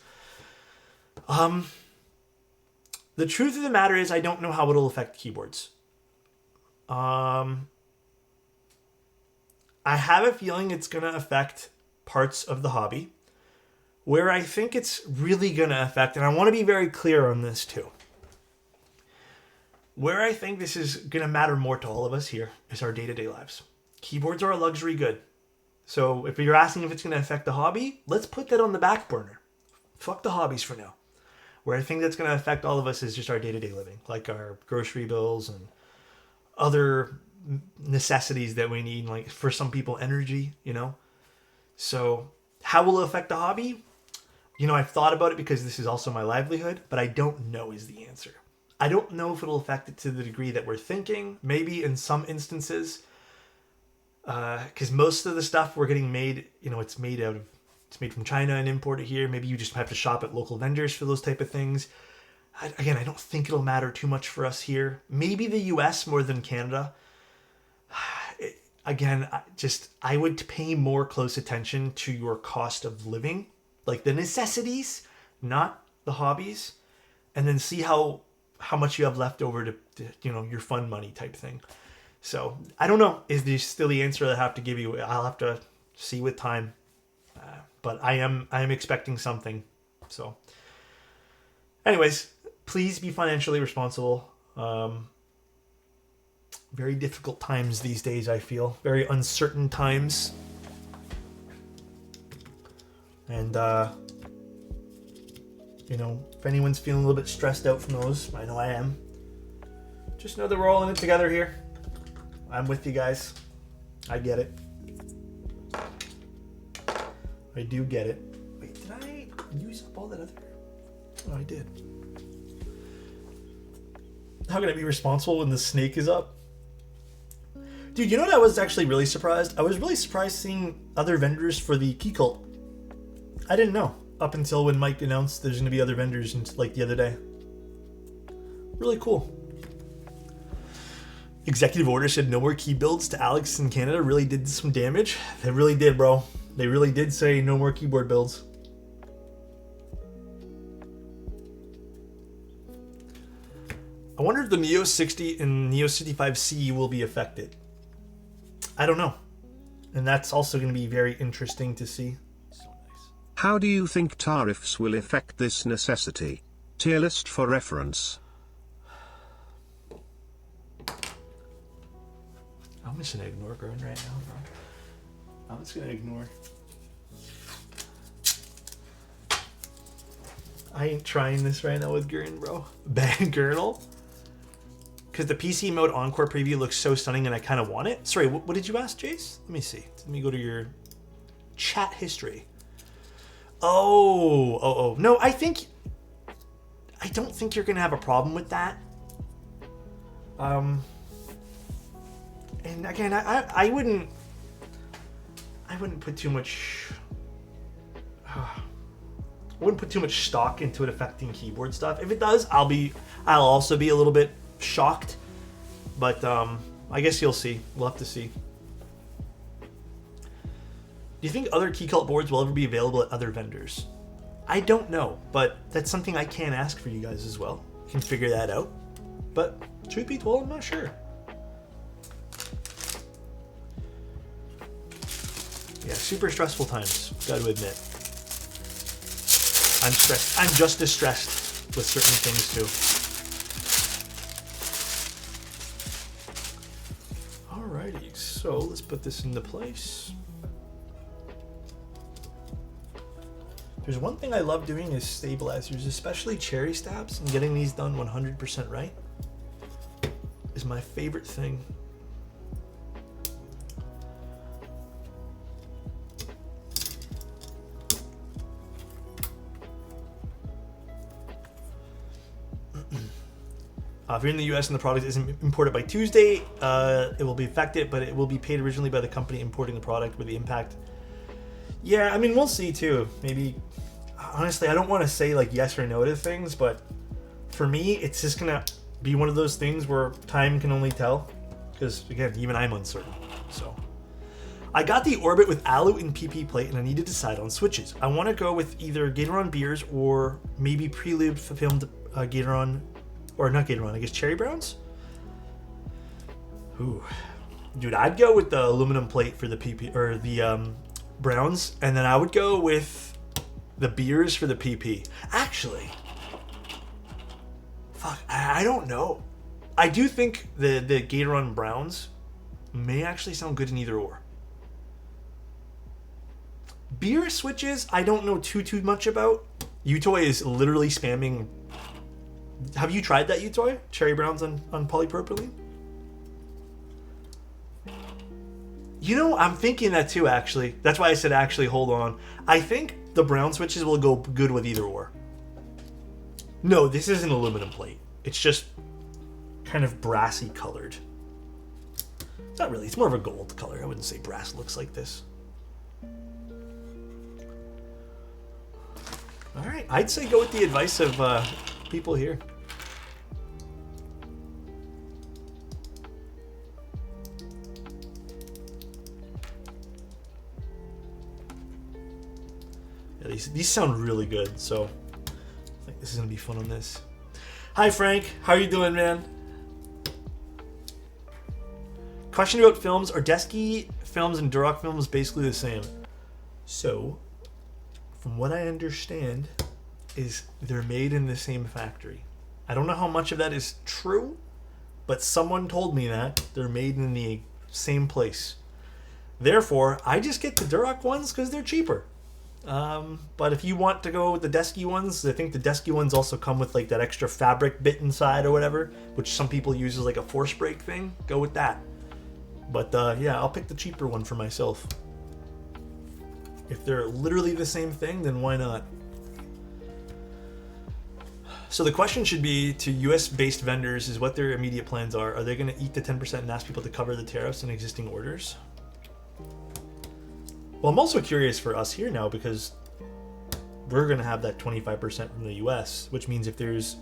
The truth of the matter is I don't know how it'll affect keyboards. I have a feeling it's going to affect parts of the hobby. Where I think it's really going to affect, and I want to be very clear on this too. Where I think this is going to matter more to all of us here is our day-to-day lives. Keyboards are a luxury good. So if you're asking if it's going to affect the hobby, let's put that on the back burner. Fuck the hobbies for now. Where I think that's going to affect all of us is just our day-to-day living, like our grocery bills and other necessities that we need, like for some people, energy, you know? So how will it affect the hobby? You know, I've thought about it because this is also my livelihood, but I don't know is the answer. I don't know if it'll affect it to the degree that we're thinking. Maybe in some instances, because most of the stuff we're getting made, you know, it's made from China and imported here. Maybe you just have to shop at local vendors for those type of things. I don't think it'll matter too much for us here. Maybe the US more than Canada. I would pay more close attention to your cost of living, like the necessities, not the hobbies, and then see how much you have left over to you know, your fun money type thing. So I don't know. Is this still the answer that I have to give you? I'll have to see with time. But I am expecting something. So anyways, please be financially responsible. Very difficult times these days, I feel. Very uncertain times. And, you know, if anyone's feeling a little bit stressed out from those, I know I am. Just know that we're all in it together here. I'm with you guys. I get it. I do get it. Wait, did I use up all that other? Oh, I did. How can I be responsible when the snake is up? Dude, you know what I was actually really surprised? I was really surprised seeing other vendors for the Keycult. I didn't know up until when Mike announced there's going to be other vendors like the other day. Really cool. Executive order said no more key builds to Alex in Canada. Really did some damage. They really did, bro. They really did say no more keyboard builds. I wonder if the Neo 60 and Neo 65C will be affected. I don't know. And that's also going to be very interesting to see. So nice. How do you think tariffs will affect this necessity? Tier list for reference. I'm just gonna ignore Gurn right now, bro. I'm just gonna ignore. I ain't trying this right now with Gurn, bro. Ban Gurnal. Because the PC mode Encore preview looks so stunning and I kind of want it. Sorry, what did you ask, Jace? Let me see. Let me go to your chat history. Oh. No, I don't think you're going to have a problem with that. And again, I wouldn't put too much... I wouldn't put too much stock into it affecting keyboard stuff. If it does, I'll also be a little bit shocked, but I guess you'll see. We'll have to see. Do you think other Keycult boards will ever be available at other vendors? I don't know, but that's something I can ask for you guys as well. You can figure that out. But truth be told, I'm not sure. Yeah, super stressful times, gotta admit. I'm stressed. I'm just as stressed with certain things too. Alrighty, so let's put this into place. There's one thing I love doing is stabilizers, especially cherry stabs, and getting these done 100% right is my favorite thing. If you're in the US and the product isn't imported by Tuesday, it will be affected, but it will be paid originally by the company importing the product with the impact. Yeah, I mean, we'll see too. Maybe, honestly, I don't want to say like yes or no to things, but for me, it's just gonna be one of those things where time can only tell. Because again, even I'm uncertain. So, I got the Orbit with Alu and PP plate, and I need to decide on switches. I want to go with either Gateron beers or maybe pre-lubed filmed Gateron. Or not Gateron, I guess Cherry Browns? Ooh. Dude, I'd go with the aluminum plate for the PP, or the Browns, and then I would go with the beers for the PP. Actually, fuck, I don't know. I do think the Gateron Browns may actually sound good in either or. Beer switches, I don't know too much about. Utoy is literally spamming. Have you tried that Utoy? Cherry Browns on polypropylene? You know, I'm thinking that too, actually. That's why I said actually, hold on. I think the brown switches will go good with either or. No, this is an aluminum plate. It's just kind of brassy colored. It's not really, it's more of a gold color. I wouldn't say brass looks like this. All right, I'd say go with the advice of people here. Yeah, these sound really good, so I think this is gonna be fun on this. Hi Frank, how are you doing, man? Question about films: are Desky films and Duroc films basically the same? So, from what I understand, is they're made in the same factory. I don't know how much of that is true, but someone told me that they're made in the same place. Therefore, I just get the Duroc ones because they're cheaper. But if you want to go with the Desky ones, I think the Desky ones also come with like that extra fabric bit inside or whatever, which some people use as like a force brake thing. Go with that. But yeah, I'll pick the cheaper one for myself. If they're literally the same thing, then why not? So the question should be to US-based vendors is what their immediate plans are. Are they going to eat the 10% and ask people to cover the tariffs in existing orders? Well, I'm also curious for us here now because we're going to have that 25% from the US, which means if there's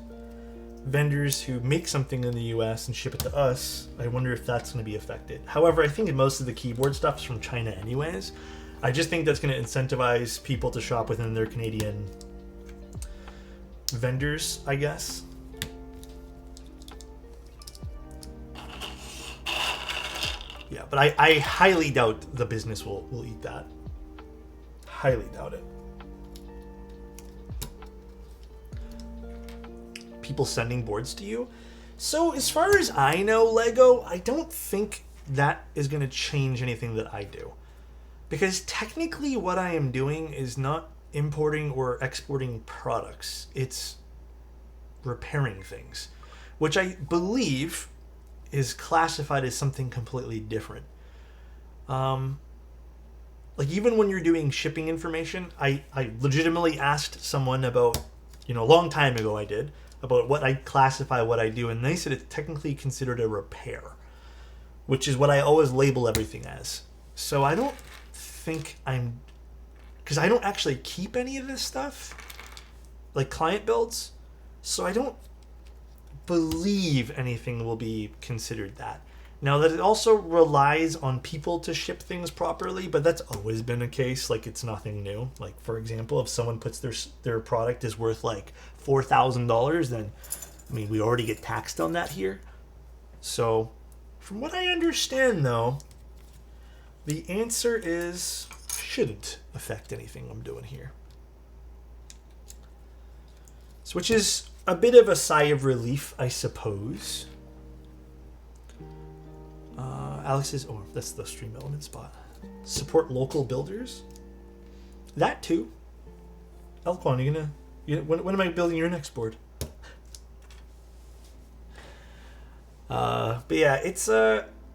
vendors who make something in the US and ship it to us, I wonder if that's going to be affected. However, I think most of the keyboard stuff is from China anyways. I just think that's going to incentivize people to shop within their Canadian vendors, I guess. Yeah, but I highly doubt the business will eat that. Highly doubt it. people sending boards to you. So as far as I know, Lego, I don't think that is going to change anything that I do. Because technically what I am doing is not importing or exporting products. It's repairing things, which I believe is classified as something completely different. Like even when you're doing shipping information, I legitimately asked someone about, a long time ago I did, about what I classify what I do, and they said it's technically considered a repair, which is what I always label everything as. So I don't think because I don't actually keep any of this stuff, like client builds, so I don't believe anything will be considered that. Now that it also relies on people to ship things properly, but that's always been a case. Like it's nothing new. Like for example, if someone puts their product is worth like $4,000, then we already get taxed on that here. So from what I understand though, the answer is shouldn't affect anything I'm doing here. So which is a bit of a sigh of relief, I suppose. Alex says, oh, that's the stream element spot. Support local builders. That too. Elquan, when am I building your next board? But yeah, it's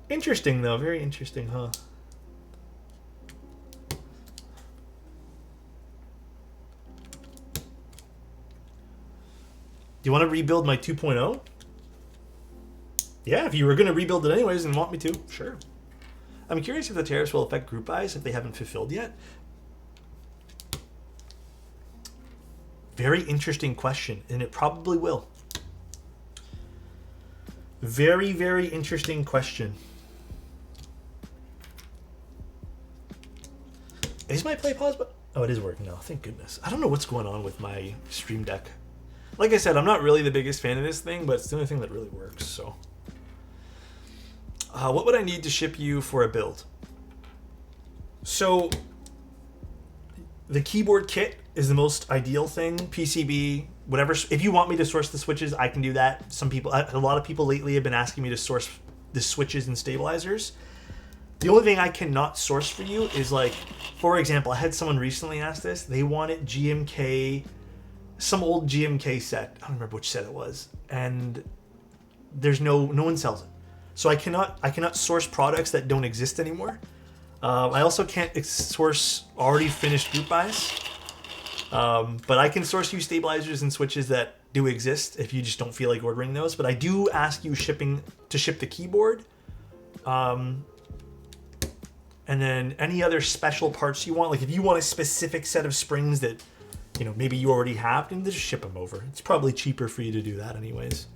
interesting though. Very interesting, huh? Do you want to rebuild my 2.0? Yeah, if you were going to rebuild it anyways and want me to, sure. I'm curious if the tariffs will affect group buys if they haven't fulfilled yet. Very interesting question, and it probably will. Very, very interesting question. Is my play pause button? Oh, it is working now. Thank goodness. I don't know what's going on with my Stream Deck. Like I said, I'm not really the biggest fan of this thing, but it's the only thing that really works, so. What would I need to ship you for a build? So, the keyboard kit is the most ideal thing. PCB, whatever. If you want me to source the switches, I can do that. A lot of people lately have been asking me to source the switches and stabilizers. The only thing I cannot source for you is like, for example, I had someone recently ask this. They wanted GMK, some old GMK set. I don't remember which set it was, and there's no one sells it. So I cannot source products that don't exist anymore. I also can't source already finished group buys. But I can source you stabilizers and switches that do exist if you just don't feel like ordering those. But I do ask you to ship the keyboard. And then any other special parts you want. Like if you want a specific set of springs that, maybe you already have, then just ship them over. It's probably cheaper for you to do that anyways.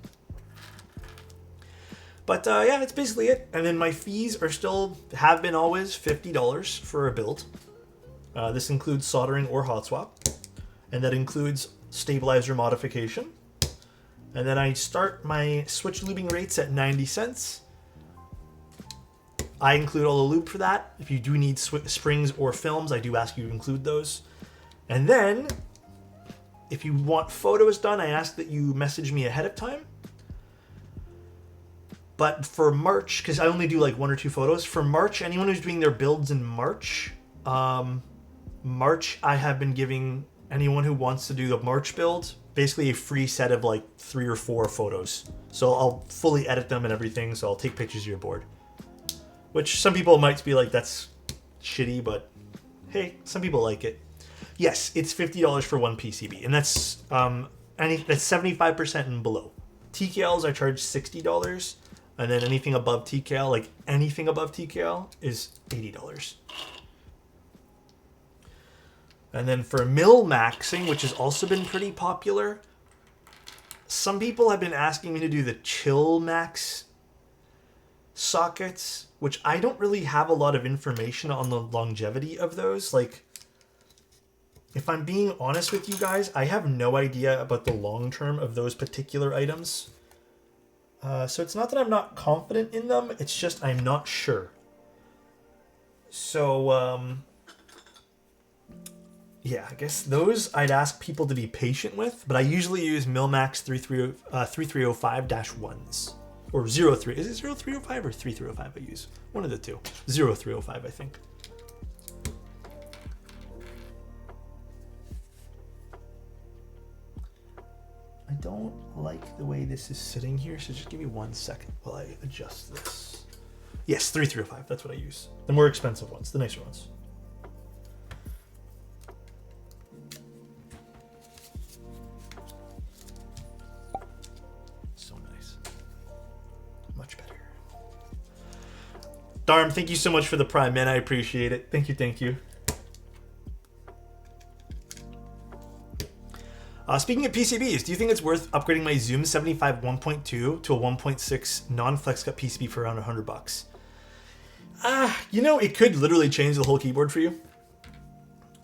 But yeah, that's basically it. And then my fees have been always $50 for a build. This includes soldering or hot swap. And that includes stabilizer modification. And then I start my switch lubing rates at 90 cents. I include all the lube for that. If you do need springs or films, I do ask you to include those. And then, if you want photos done, I ask that you message me ahead of time. But for March, because I only do like 1 or 2 photos, for March, anyone who's doing their builds in March, I have been giving anyone who wants to do the March build basically a free set of like 3 or 4 photos. So I'll fully edit them and everything, so I'll take pictures of your board. Which some people might be like, that's shitty, but hey, some people like it. Yes, it's $50 for one PCB, and that's that's 75% and below. TKLs I charge $60. And then anything above TKL, like anything above TKL, is $80. And then for mill maxing, which has also been pretty popular, some people have been asking me to do the chill max sockets, which I don't really have a lot of information on the longevity of those. Like, if I'm being honest with you guys, I have no idea about the long term of those particular items. So it's not that I'm not confident in them, it's just I'm not sure. So, Yeah, I guess those I'd ask people to be patient with, but I usually use Milmax 3305-1s. Or 03. Is it 0305 or 3305 I use? One of the two. 0305, I think. I don't like the way this is sitting here, so just give me 1 second while I adjust this. Yes, 3305, that's what I use. The more expensive ones, the nicer ones. Darm, thank you so much for the Prime, man. I appreciate it. Thank you, thank you. Speaking of PCBs, do you think it's worth upgrading my Zoom 75 1.2 to a 1.6 non-flex cut PCB for around $100? You know, it could literally change the whole keyboard for you.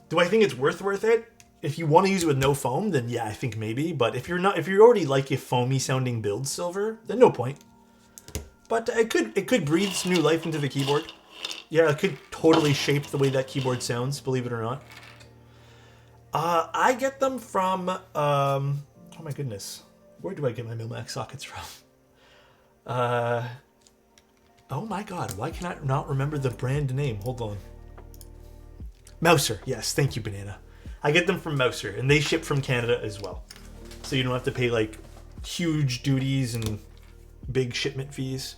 Do I think it's worth it? If you want to use it with no foam, then yeah, I think maybe. But if you're already like a foamy sounding build silver, then no point. But it could breathe some new life into the keyboard. Yeah, it could totally shape the way that keyboard sounds, believe it or not. I get them from, oh my goodness. Where do I get my Milmax sockets from? Oh my god, why can I not remember the brand name? Hold on. Mouser, yes, thank you, Banana. I get them from Mouser, and they ship from Canada as well. So you don't have to pay like huge duties and big shipment fees.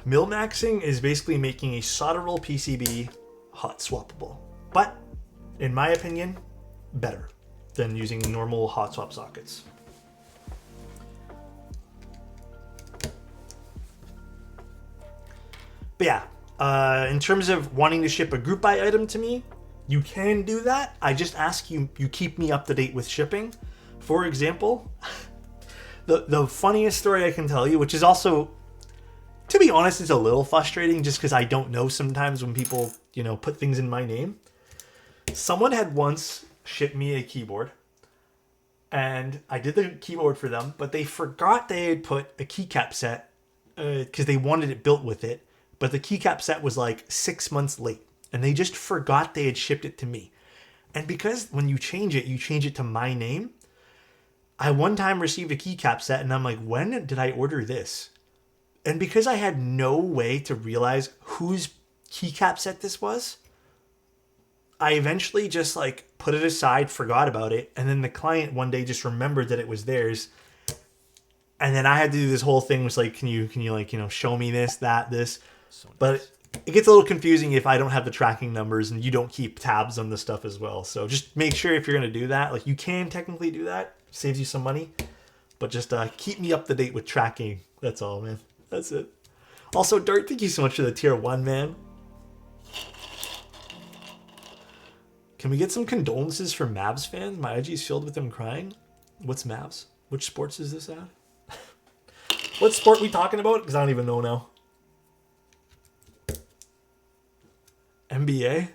Milmaxing is basically making a solderable PCB hot swappable, but in my opinion, better than using normal hot swap sockets. But yeah, in terms of wanting to ship a group buy item to me, you can do that. I just ask you keep me up to date with shipping. For example, the funniest story I can tell you, which is also, to be honest, it's a little frustrating just because I don't know sometimes when people, you know, put things in my name. Someone had once shipped me a keyboard, and I did the keyboard for them, but they forgot they had put a keycap set because they wanted it built with it, but the keycap set was like 6 months late, and they just forgot they had shipped it to me. And because when you change it to my name, I one time received a keycap set, and I'm like, when did I order this? And because I had no way to realize whose keycap set this was, I eventually just like put it aside, forgot about it, and then the client one day just remembered that it was theirs. And then I had to do this whole thing was like, can you like, you know, show me this, that, this. So nice. But it gets a little confusing if I don't have the tracking numbers and you don't keep tabs on the stuff as well. So just make sure if you're going to do that, like you can technically do that. Saves you some money, but just keep me up to date with tracking. That's all, man. That's it. Also, Dart, thank you so much for the tier 1, man. Can we get some condolences from Mavs fans? My IG is filled with them crying. What's Mavs? Which sports is this at? What sport we talking about? Because I don't even know now. NBA?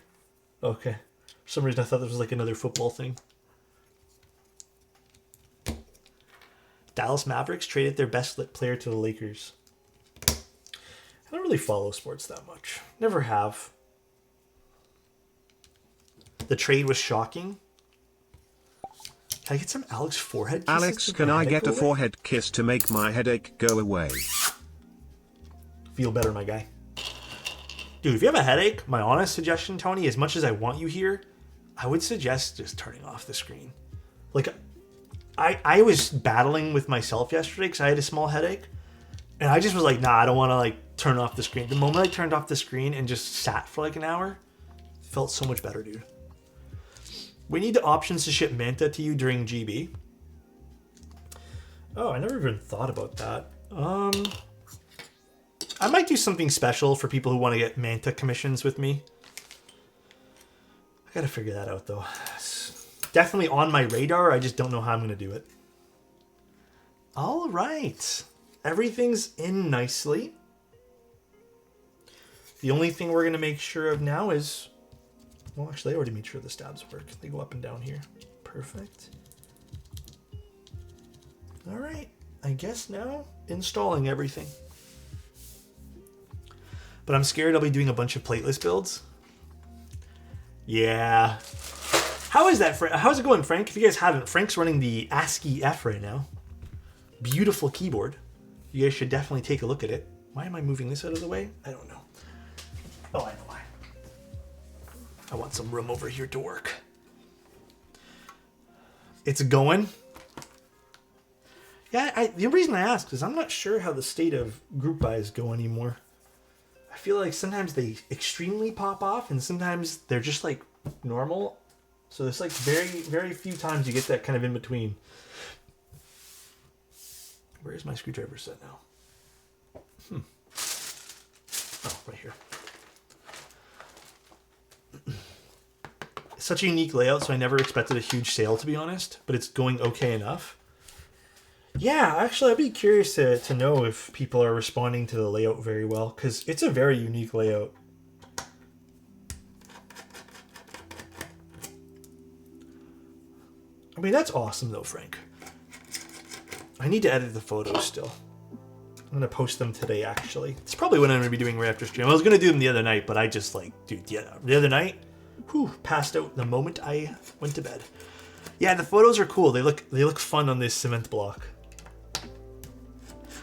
Okay. For some reason I thought this was like another football thing. Dallas Mavericks traded their best lit player to the Lakers. I don't really follow sports that much. Never have. The trade was shocking. Can I get some Alex forehead kisses? Alex, can I get a forehead kiss to make my headache go away? Feel better, my guy. Dude, if you have a headache, my honest suggestion, Tony, as much as I want you here, I would suggest just turning off the screen. Like, I was battling with myself yesterday because I had a small headache. And I just was like, nah, I don't want to like turn off the screen. The moment I turned off the screen and just sat for like an hour, it felt so much better, dude. We need the options to ship Manta to you during GB. Oh, I never even thought about that. I might do something special for people who want to get Manta commissions with me. I gotta figure that out though. It's definitely on my radar. I just don't know how I'm gonna do it. All right. Everything's in nicely. The only thing we're gonna make sure of now is, well, actually, I already made sure the stabs work. They go up and down here. Perfect. All right. I guess now installing everything. But I'm scared I'll be doing a bunch of plateless builds. Yeah. How is that, how's it going, Frank? If you guys haven't, Frank's running the ASCII F right now. Beautiful keyboard. You guys should definitely take a look at it. Why am I moving this out of the way? I don't know. Oh, I know why. I want some room over here to work. It's going. Yeah, the reason I ask is I'm not sure how the state of group buys go anymore. I feel like sometimes they extremely pop off and sometimes they're just like normal. So there's like very, very few times you get that kind of in between. Where is my screwdriver set now? Oh, right here. Such a unique layout, so I never expected a huge sale, to be honest, but it's going okay enough. Yeah, actually, I'd be curious to know if people are responding to the layout very well, because it's a very unique layout. I mean, that's awesome, though, Frank. I need to edit the photos still. I'm going to post them today, actually. It's probably what I'm going to be doing right after stream. I was going to do them the other night, but I just, like, dude, yeah, the other night, passed out the moment I went to bed. Yeah, the photos are cool. They look fun on this cement block.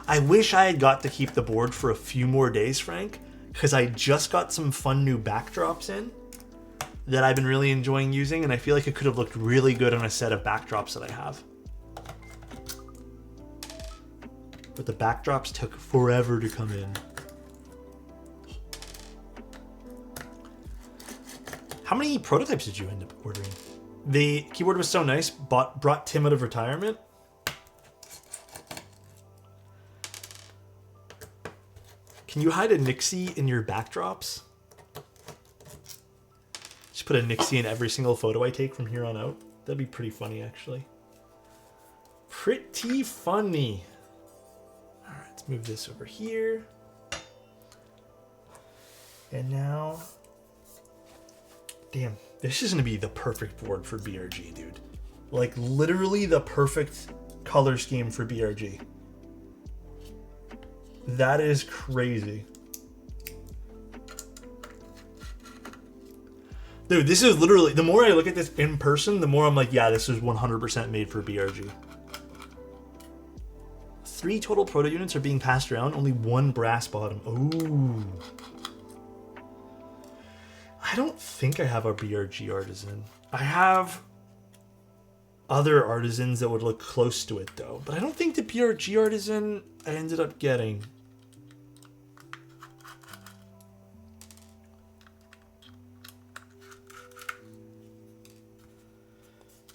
I wish I had got to keep the board for a few more days, Frank, because I just got some fun new backdrops in that I've been really enjoying using, and I feel like it could have looked really good on a set of backdrops that I have. But the backdrops took forever to come in. How many prototypes did you end up ordering? The keyboard was so nice, brought Tim out of retirement. Can you hide a Nixie in your backdrops? Just put a Nixie in every single photo I take from here on out. That'd be pretty funny, actually. Pretty funny. All right, let's move this over here. And now... Damn, this is going to be the perfect board for BRG, dude. Like, literally the perfect color scheme for BRG. That is crazy. Dude, this is literally... The more I look at this in person, the more I'm like, yeah, this is 100% made for BRG. 3 total proto units are being passed around, only 1 brass bottom. Ooh. I don't think I have a BRG artisan. I have other artisans that would look close to it, though. But I don't think the BRG artisan I ended up getting.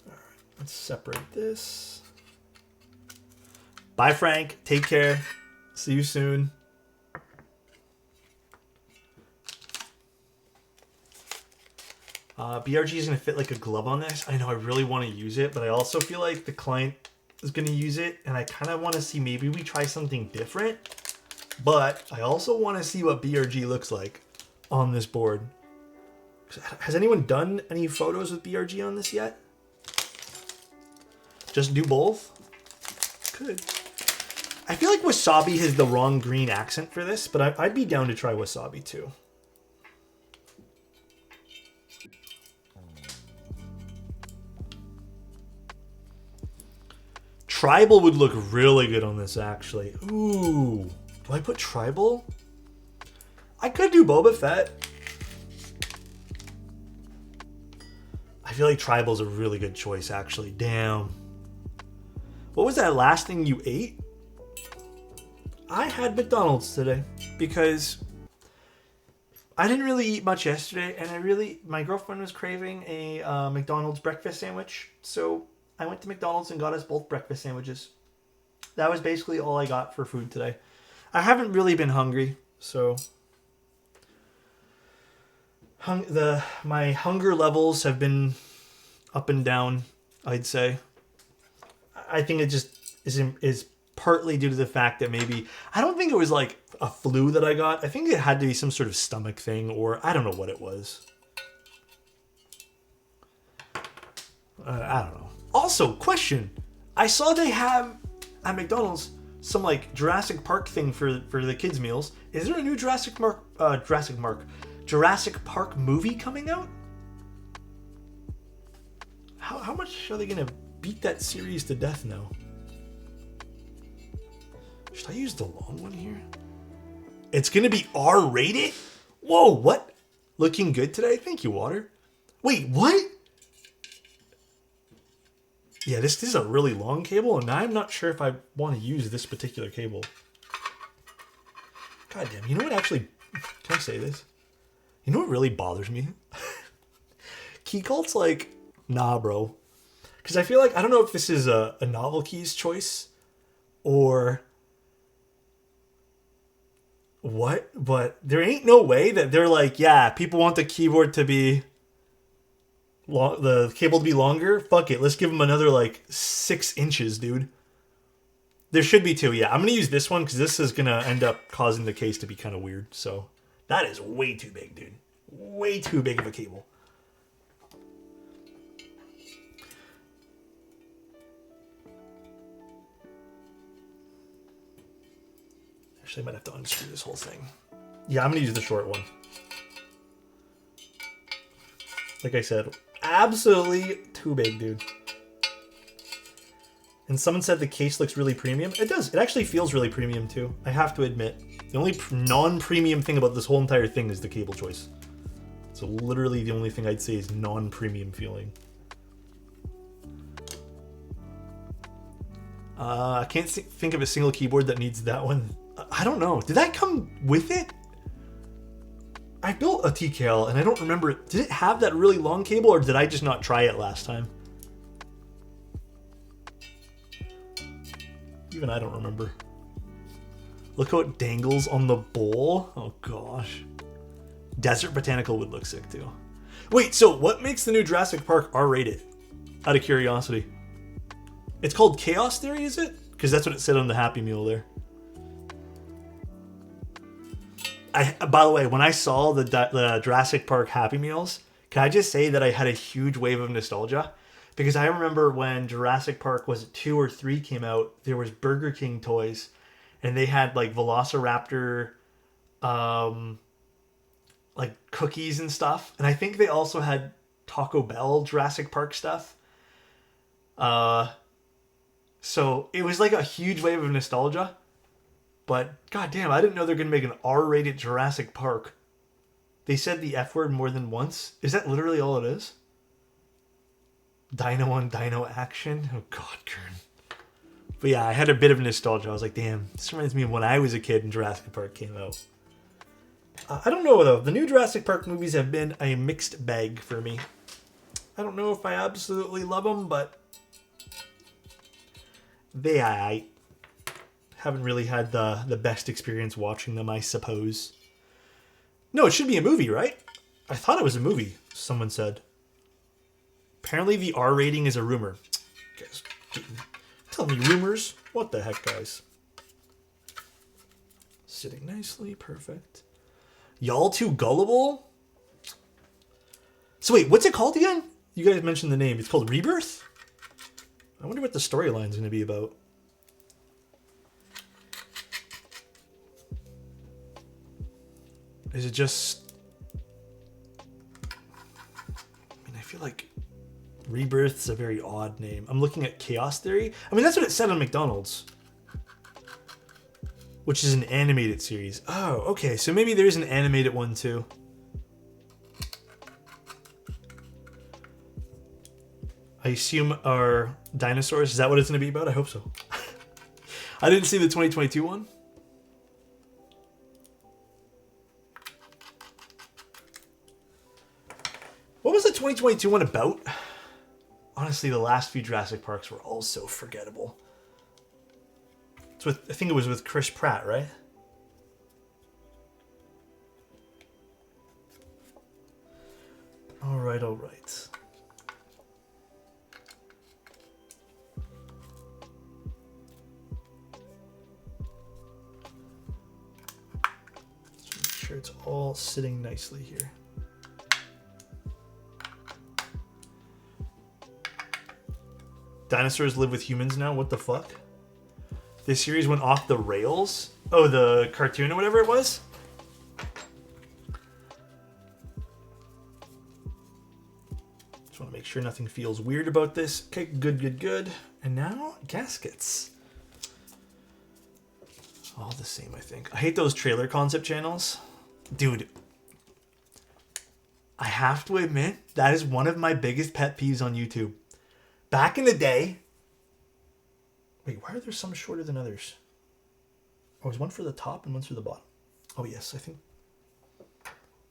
All right, let's separate this. Bye, Frank. Take care. See you soon. BRG is going to fit like a glove on this. I know I really want to use it, but I also feel like the client is going to use it, and I kind of want to see maybe we try something different, but I also want to see what BRG looks like on this board. Has anyone done any photos with BRG on this yet? Just do both? Could. I feel like wasabi has the wrong green accent for this, but I'd be down to try wasabi too. Tribal would look really good on this, actually. Ooh. Do I put tribal? I could do Boba Fett. I feel like tribal's a really good choice, actually. Damn. What was that last thing you ate? I had McDonald's today because I didn't really eat much yesterday, and my girlfriend was craving a McDonald's breakfast sandwich, so I went to McDonald's and got us both breakfast sandwiches. That was basically all I got for food today. I haven't really been hungry, so my hunger levels have been up and down, I'd say. I think it just is partly due to the fact that maybe, I don't think it was like a flu that I got. I think it had to be some sort of stomach thing, or I don't know what it was. I don't know. Also, question. I saw they have at McDonald's some like Jurassic Park thing for the kids' meals. Is there a new Jurassic Park movie coming out? How much are they gonna beat that series to death now? Should I use the long one here? It's gonna be R-rated? Whoa, what? Looking good today? Thank you, Water. Wait, what? Yeah, this is a really long cable, and I'm not sure if I want to use this particular cable. God damn, you know what actually... Can I say this? You know what really bothers me? Keycult's like, nah, bro. Because I feel like, I don't know if this is a Novel Keys choice or what, but there ain't no way that they're like, yeah, people want the keyboard to be... the cable to be longer. Fuck it, let's give them another like 6 inches, dude. There should be 2. Yeah, I'm gonna use this one because this is gonna end up causing the case to be kind of weird. So that is way too big, dude. Way too big of a cable. Actually, I might have to unscrew this whole thing. Yeah, I'm gonna use the short one. Like I said, absolutely too big, dude. And someone said the case looks really premium. It does. It actually feels really premium, too. I have to admit. The only non-premium thing about this whole entire thing is the cable choice. So literally the only thing I'd say is non-premium feeling. I can't think of a single keyboard that needs that one. I don't know. Did that come with it? I built a TKL and I don't remember. Did it have that really long cable or did I just not try it last time? Even I don't remember. Look how it dangles on the bowl. Oh gosh. Desert Botanical would look sick too. Wait, so what makes the new Jurassic Park R-rated? Out of curiosity. It's called Chaos Theory, is it? Because that's what it said on the Happy Meal there. By the way, when I saw the Jurassic Park Happy Meals, can I just say that I had a huge wave of nostalgia? Because I remember when Jurassic Park, was it 2 or 3 came out, there was Burger King toys, and they had like Velociraptor, like cookies and stuff. And I think they also had Taco Bell Jurassic Park stuff. So it was like a huge wave of nostalgia. But goddamn, I didn't know they're gonna make an R-rated Jurassic Park. They said the F word more than once. Is that literally all it is? Dino on Dino action? Oh god, Kern. But yeah, I had a bit of nostalgia. I was like, damn, this reminds me of when I was a kid and Jurassic Park came out. I don't know though. The new Jurassic Park movies have been a mixed bag for me. I don't know if I absolutely love them, but I haven't really had the best experience watching them, I suppose. No, it should be a movie, right? I thought it was a movie, someone said. Apparently the R rating is a rumor. Guys, tell me rumors. What the heck, guys? Sitting nicely, perfect. Y'all too gullible? So wait, what's it called again? You guys mentioned the name. It's called Rebirth? I wonder what the storyline's going to be about. Is it just... I mean, I feel like Rebirth's a very odd name. I'm looking at Chaos Theory. I mean, that's what it said on McDonald's. Which is an animated series. Oh, okay. So maybe there's an animated one too. I assume are dinosaurs. Is that what it's going to be about? I hope so. I didn't see the 2022 one. What was the 2022 one about? Honestly, the last few Jurassic Parks were all so forgettable. It's with, I think it was with Chris Pratt, right? All right, all right. Let's make sure it's all sitting nicely here. Dinosaurs live with humans now? What the fuck? This series went off the rails? Oh, the cartoon or whatever it was? Just want to make sure nothing feels weird about this. Okay, good. And now, gaskets. All the same, I think. I hate those trailer concept channels. Dude, I have to admit, that is one of my biggest pet peeves on YouTube. Back in the day... Wait, why are there some shorter than others? Oh, is one for the top and one's for the bottom? Oh, yes, I think...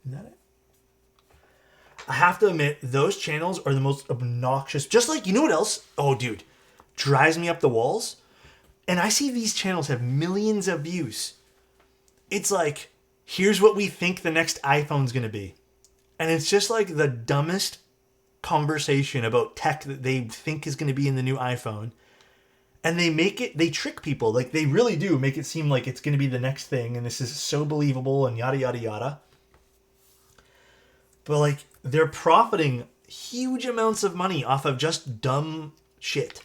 Isn't that it? I have to admit, those channels are the most obnoxious. Just like, you know what else? Oh, dude. Drives me up the walls. And I see these channels have millions of views. It's like, here's what we think the next iPhone's going to be. And it's just like the dumbest conversation about tech that they think is going to be in the new iPhone. And they trick people. Like, they really do make it seem like it's going to be the next thing. And this is so believable and yada, yada, yada. But, like, they're profiting huge amounts of money off of just dumb shit.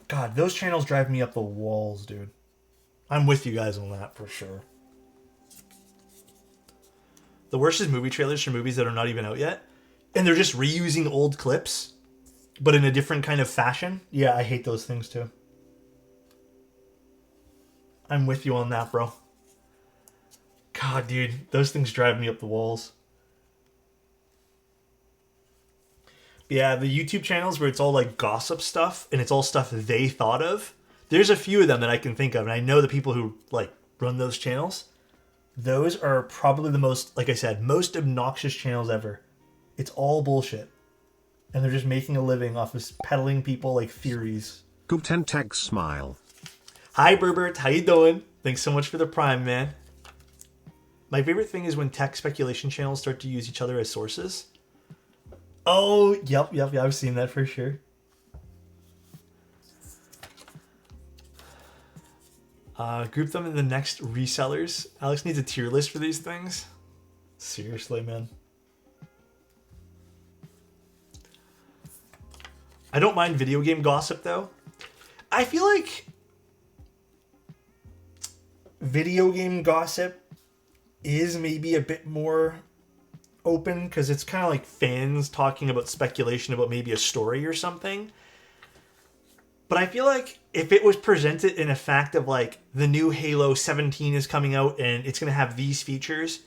God, those channels drive me up the walls, dude. I'm with you guys on that for sure. The worst is movie trailers for movies that are not even out yet. And they're just reusing old clips, but in a different kind of fashion. Yeah, I hate those things too. I'm with you on that, bro. God, dude, those things drive me up the walls. Yeah, the YouTube channels where it's all like gossip stuff and it's all stuff they thought of. There's a few of them that I can think of, and I know the people who like run those channels. Those are probably the most, like I said, most obnoxious channels ever. It's all bullshit. And they're just making a living off of peddling people like theories. Guten Tag smile. Hi, Berbert. How you doing? Thanks so much for the prime, man. My favorite thing is when tech speculation channels start to use each other as sources. Oh, yep, I've seen that for sure. Group them in the next resellers. Alex needs a tier list for these things. Seriously, man. I don't mind video game gossip, though. I feel like video game gossip is maybe a bit more open because it's kind of like fans talking about speculation about maybe a story or something. But I feel like if it was presented in a fact of like the new Halo 17 is coming out and it's going to have these features,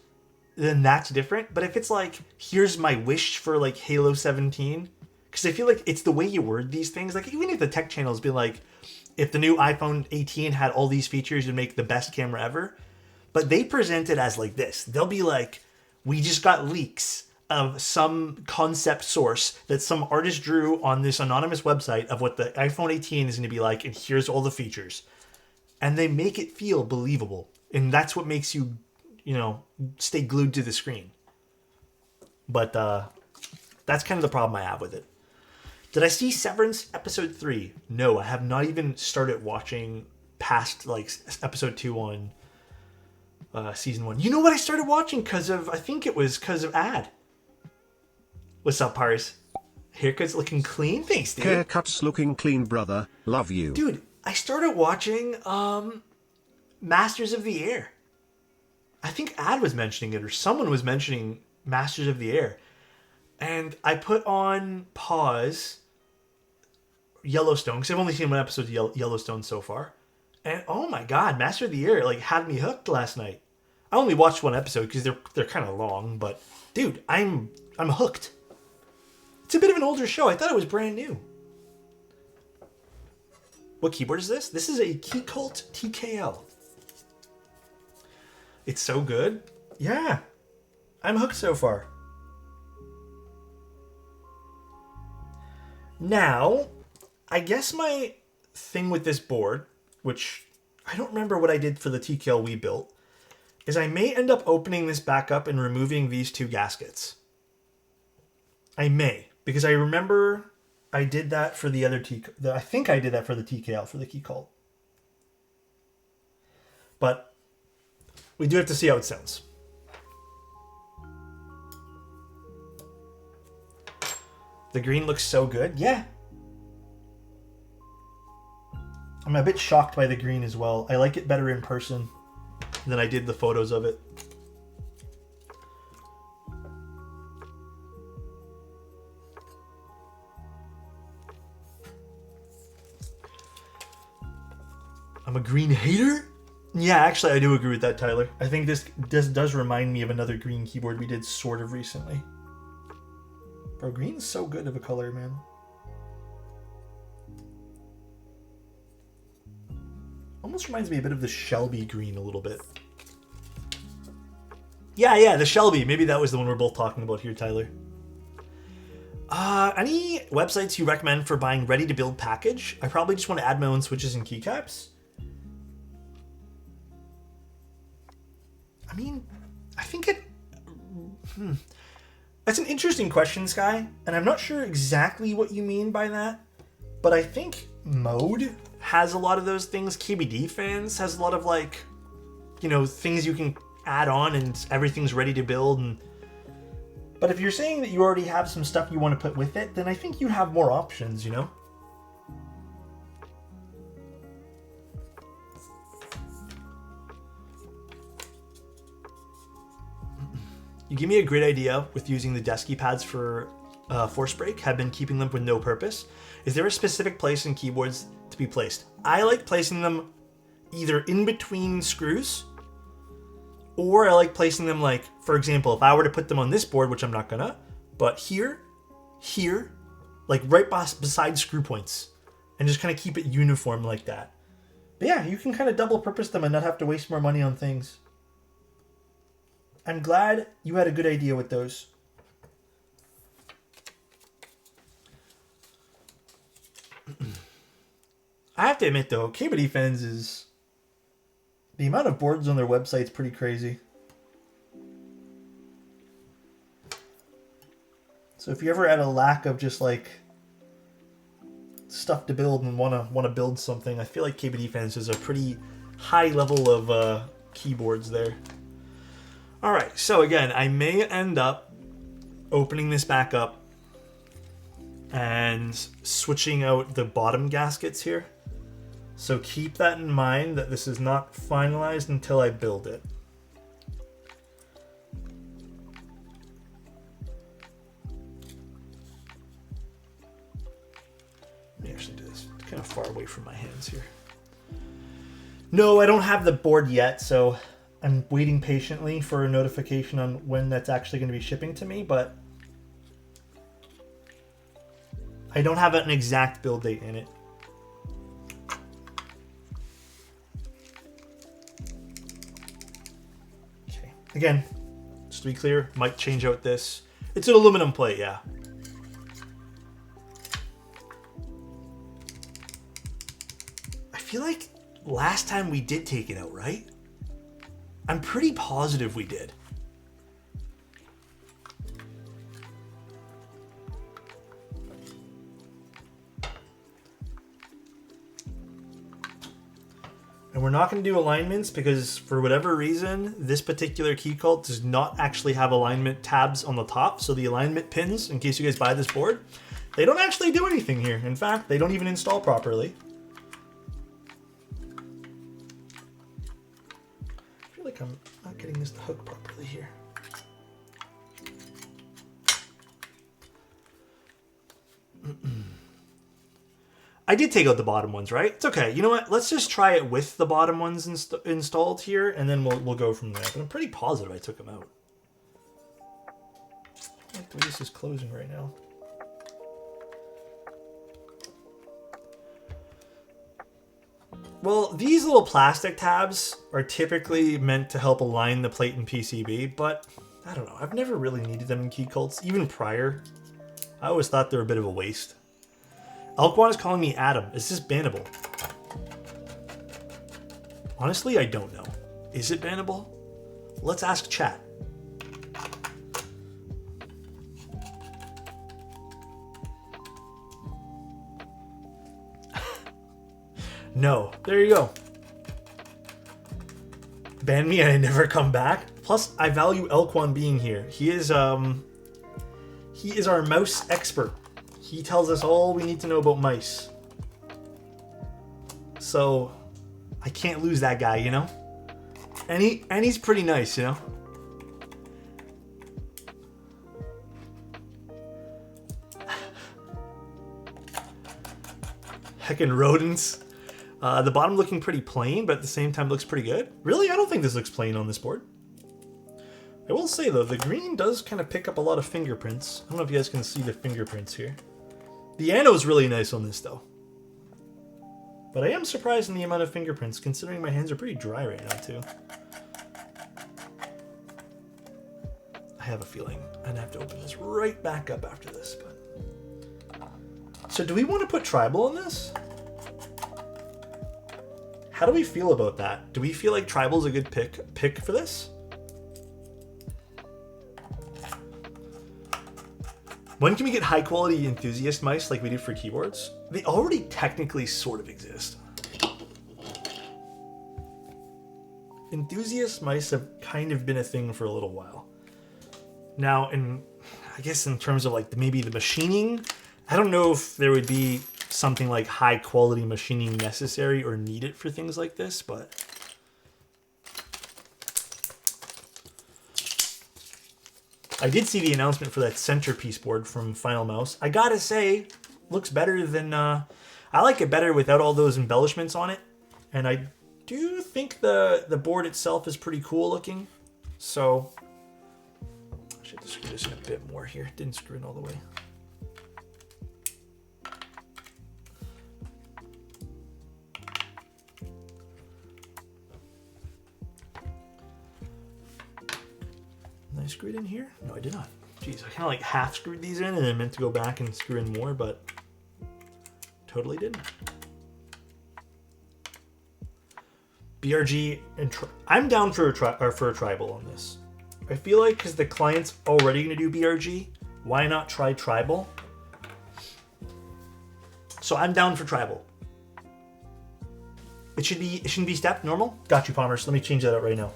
then that's different. But if it's like, here's my wish for like Halo 17, because I feel like it's the way you word these things. Like even if the tech channels be like, if the new iPhone 18 had all these features, it'd make the best camera ever. But they present it as like this. They'll be like, we just got leaks of some concept source that some artist drew on this anonymous website of what the iPhone 18 is going to be like, and here's all the features. And they make it feel believable. And that's what makes you, stay glued to the screen. But that's kind of the problem I have with it. Did I see Severance episode 3? No, I have not even started watching past like episode 2 on season 1. You know what I started watching I think it was because of ad. What's up, Paris? Haircut's looking clean? Thanks, dude. Haircut's looking clean, brother. Love you. Dude, I started watching Masters of the Air. I think Ad was mentioning it, or someone was mentioning Masters of the Air. And I put on pause Yellowstone, because I've only seen one episode of Yellowstone so far. And oh my god, Master of the Air like had me hooked last night. I only watched one episode because they're kind of long, but dude, I'm hooked. It's a bit of an older show. I thought it was brand new. What keyboard is this? This is a Keycult TKL. It's so good. Yeah. I'm hooked so far. Now, I guess my thing with this board, which I don't remember what I did for the TKL we built, is I may end up opening this back up and removing these two gaskets. I may, because I remember I did that for the other I think I did that for the TKL, for the Keycult. But we do have to see how it sounds. The green looks so good. Yeah. I'm a bit shocked by the green as well. I like it better in person than I did the photos of it. I'm a green hater? Yeah, actually, I do agree with that, Tyler. I think this does remind me of another green keyboard we did sort of recently. Bro, green's so good of a color, man. Almost reminds me a bit of the Shelby green a little bit. Yeah, the Shelby. Maybe that was the one we're both talking about here, Tyler. Any websites you recommend for buying ready-to-build package? I probably just want to add my own switches and keycaps. I mean, I think it... That's an interesting question, Sky, and I'm not sure exactly what you mean by that, but I think Mode has a lot of those things. KBD Fans has a lot of, like, you know, things you can add on and everything's ready to build. But if you're saying that you already have some stuff you want to put with it, then I think you have more options, you know? You give me a great idea with using the desk keypads for force break. Have been keeping them with no purpose. Is there a specific place in keyboards to be placed? I like placing them either in between screws, or I like placing them, like, for example, if I were to put them on this board, which I'm not gonna, but here, like right beside screw points, and just kind of keep it uniform like that. But yeah, you can kind of double purpose them and not have to waste more money on things. I'm glad you had a good idea with those. I have to admit though, KBD Fans is... the amount of boards on their website is pretty crazy. So if you ever had a lack of just like stuff to build and wanna build something, I feel like KBD Fans is a pretty high level of keyboards there. All right, so again, I may end up opening this back up and switching out the bottom gaskets here. So keep that in mind, that this is not finalized until I build it. Let me actually do this. It's kind of far away from my hands here. No, I don't have the board yet, so I'm waiting patiently for a notification on when that's actually going to be shipping to me, but I don't have an exact build date in it. Okay, again, just to be clear, might change out this. It's an aluminum plate, yeah. I feel like last time we did take it out, right? I'm pretty positive we did. And we're not going to do alignments because for whatever reason, this particular Keycult does not actually have alignment tabs on the top. So the alignment pins, in case you guys buy this board, they don't actually do anything here. In fact, they don't even install properly. I'm not getting this to hook properly here. I did take out the bottom ones, right? It's okay. You know what? Let's just try it with the bottom ones installed here, and then we'll go from there. But I'm pretty positive I took them out. I like the way this is closing right now. Well, these little plastic tabs are typically meant to help align the plate and PCB, but I don't know. I've never really needed them in Keycults, even prior. I always thought they were a bit of a waste. Elkwon is calling me Adam. Is this bannable? Honestly, I don't know. Is it bannable? Let's ask chat. No. There you go. Ban me and I never come back. Plus, I value Elkwon being here. He is our mouse expert. He tells us all we need to know about mice. So, I can't lose that guy, you know? And he's pretty nice, you know? Heckin' rodents. The bottom looking pretty plain, but at the same time looks pretty good. Really? I don't think this looks plain on this board. I will say, though, the green does kind of pick up a lot of fingerprints. I don't know if you guys can see the fingerprints here. The ano is really nice on this, though. But I am surprised in the amount of fingerprints, considering my hands are pretty dry right now, too. I have a feeling I'm going to have to open this right back up after this. But... So do we want to put tribal on this? How do we feel about that? Do we feel like tribal is a good pick for this? When can we get high quality enthusiast mice like we do for keyboards? They already technically sort of exist. Enthusiast mice have kind of been a thing for a little while. Now, I guess in terms of like maybe the machining, I don't know if there would be something like high quality machining necessary or needed for things like this, but I did see the announcement for that centerpiece board from Final Mouse. I gotta say, looks better than I like it better without all those embellishments on it, and I do think the board itself is pretty cool looking. So I should have screwed this in a bit more here. Didn't screw in all the way. I screwed in here? No, I did not. Jeez, I kind of like half screwed these in and then meant to go back and screw in more, but totally didn't. BRG and I'm down for a tribal on this. I feel like because the client's already going to do BRG, why not try tribal? So I'm down for tribal. It shouldn't be step normal. Got you, Palmers. Let me change that out right now.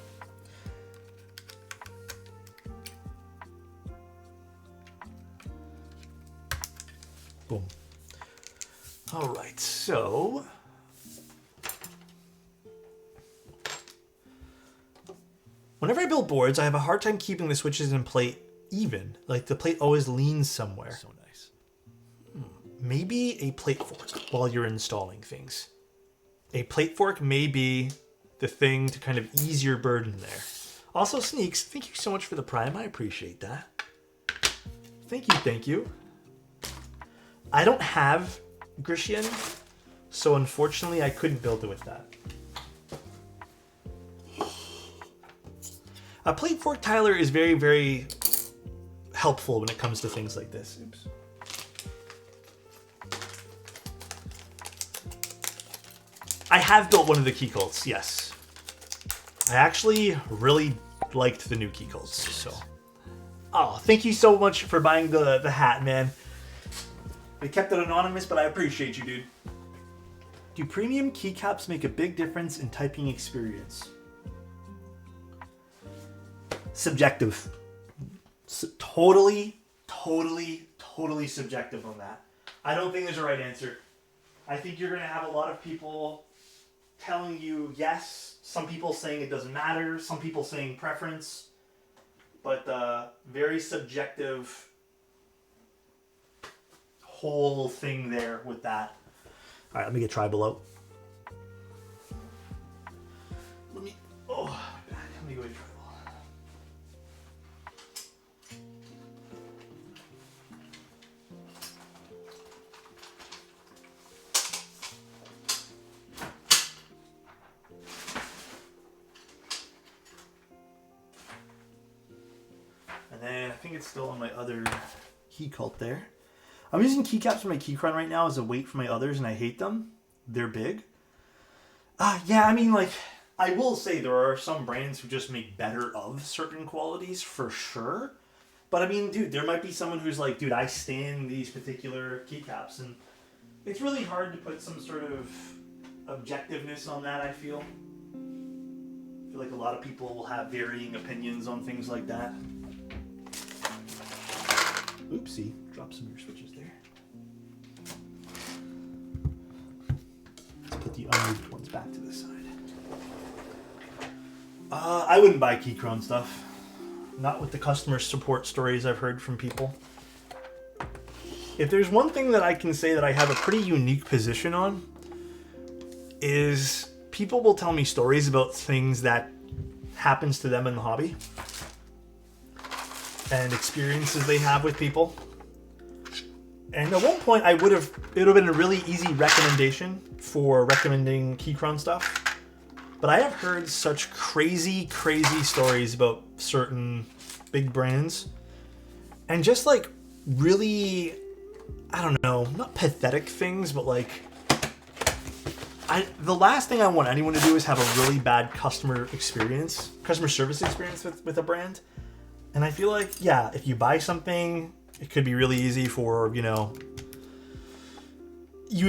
Boom. All right, so whenever I build boards, I have a hard time keeping the switches and plate even. Like the plate always leans somewhere. So nice. Maybe a plate fork while you're installing things. A plate fork may be the thing to kind of ease your burden there. Also, Sneaks, thank you so much for the Prime. I appreciate that. Thank you, thank you. I don't have Grecian, so unfortunately I couldn't build it with that. A plate fork tiler is very, very helpful when it comes to things like this. Oops. I have built one of the Keycults, yes. I actually really liked the new Keycults, so. Oh, thank you so much for buying the hat, man. They kept it anonymous, but I appreciate you, dude. Do premium keycaps make a big difference in typing experience? Subjective. Totally subjective on that. I don't think there's a right answer. I think you're going to have a lot of people telling you yes, some people saying it doesn't matter, some people saying preference, but very subjective whole thing there with that. All right, let me get tribal out. Let me go to tribal. And then I think it's still on my other Keycult there. I'm using keycaps for my Keychron right now as a weight for my others, and I hate them. They're big. Yeah, I mean, like, I will say there are some brands who just make better of certain qualities, for sure. But, I mean, dude, there might be someone who's like, dude, I stand these particular keycaps, and it's really hard to put some sort of objectiveness on that, I feel. I feel like a lot of people will have varying opinions on things like that. Oopsie, drop some of your switches there. Let's put the unmoved ones back to the side. I wouldn't buy Keychron stuff. Not with the customer support stories I've heard from people. If there's one thing that I can say that I have a pretty unique position on, is people will tell me stories about things that happens to them in the hobby and experiences they have with people. And at one point, it would have been a really easy recommendation for recommending Keycron stuff. But I have heard such crazy, crazy stories about certain big brands. And just like really, I don't know, not pathetic things, but like, the last thing I want anyone to do is have a really bad customer service experience with a brand. And I feel like, yeah, if you buy something, it could be really easy for, you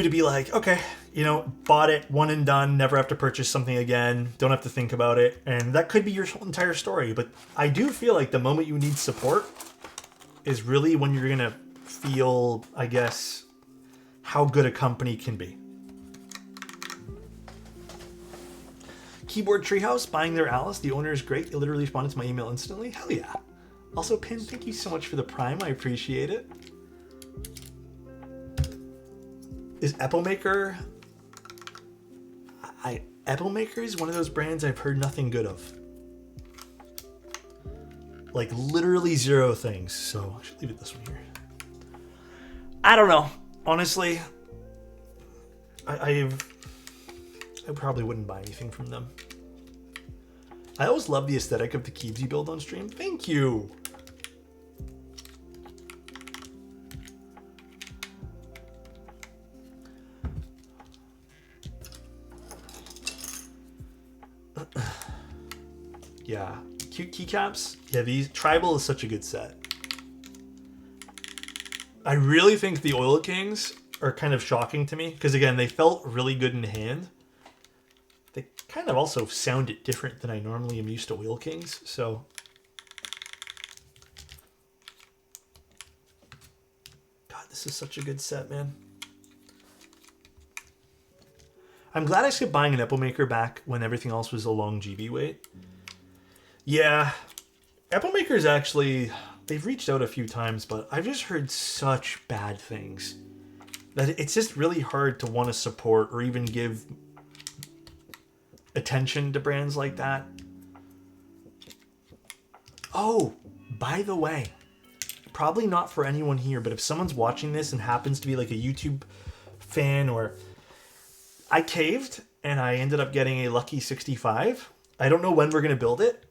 to be like, okay, bought it, one and done, never have to purchase something again, don't have to think about it. And that could be your entire story. But I do feel like the moment you need support is really when you're going to feel, I guess, how good a company can be. Keyboard Treehouse, buying their Alice. The owner is great. It literally responded to my email instantly. Hell yeah. Also, Pin, thank you so much for the Prime. I appreciate it. Is Epilmaker... Epilmaker is one of those brands I've heard nothing good of. Like, literally zero things. So, I should leave it this one here. I don't know. Honestly, I probably wouldn't buy anything from them. I always love the aesthetic of the keys you build on stream. Thank you. Yeah, cute keycaps. Yeah, these Tribal is such a good set. I really think the Oil Kings are kind of shocking to me because again, they felt really good in hand. They kind of also sounded different than I normally am used to Oil Kings, so. God, this is such a good set, man. I'm glad I skipped buying an Epilmaker back when everything else was a long GB wait. Yeah, Epilmaker's actually, they've reached out a few times, but I've just heard such bad things that it's just really hard to want to support or even give attention to brands like that. Oh, by the way, probably not for anyone here, but if someone's watching this and happens to be like a YouTube fan, or I caved and I ended up getting a Lucky 65. I don't know when we're going to build it,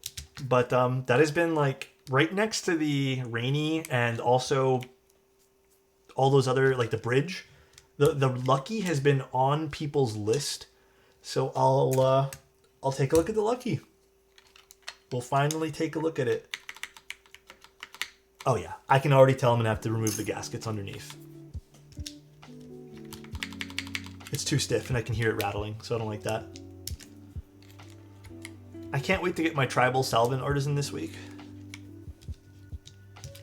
but that has been like right next to the Rainy and also all those other, like the bridge. The Lucky has been on people's list. So I'll take a look at the Lucky. We'll finally take a look at it. Oh yeah, I can already tell I'm gonna have to remove the gaskets underneath. It's too stiff and I can hear it rattling, so I don't like that. I can't wait to get my Tribal Salvin Artisan this week.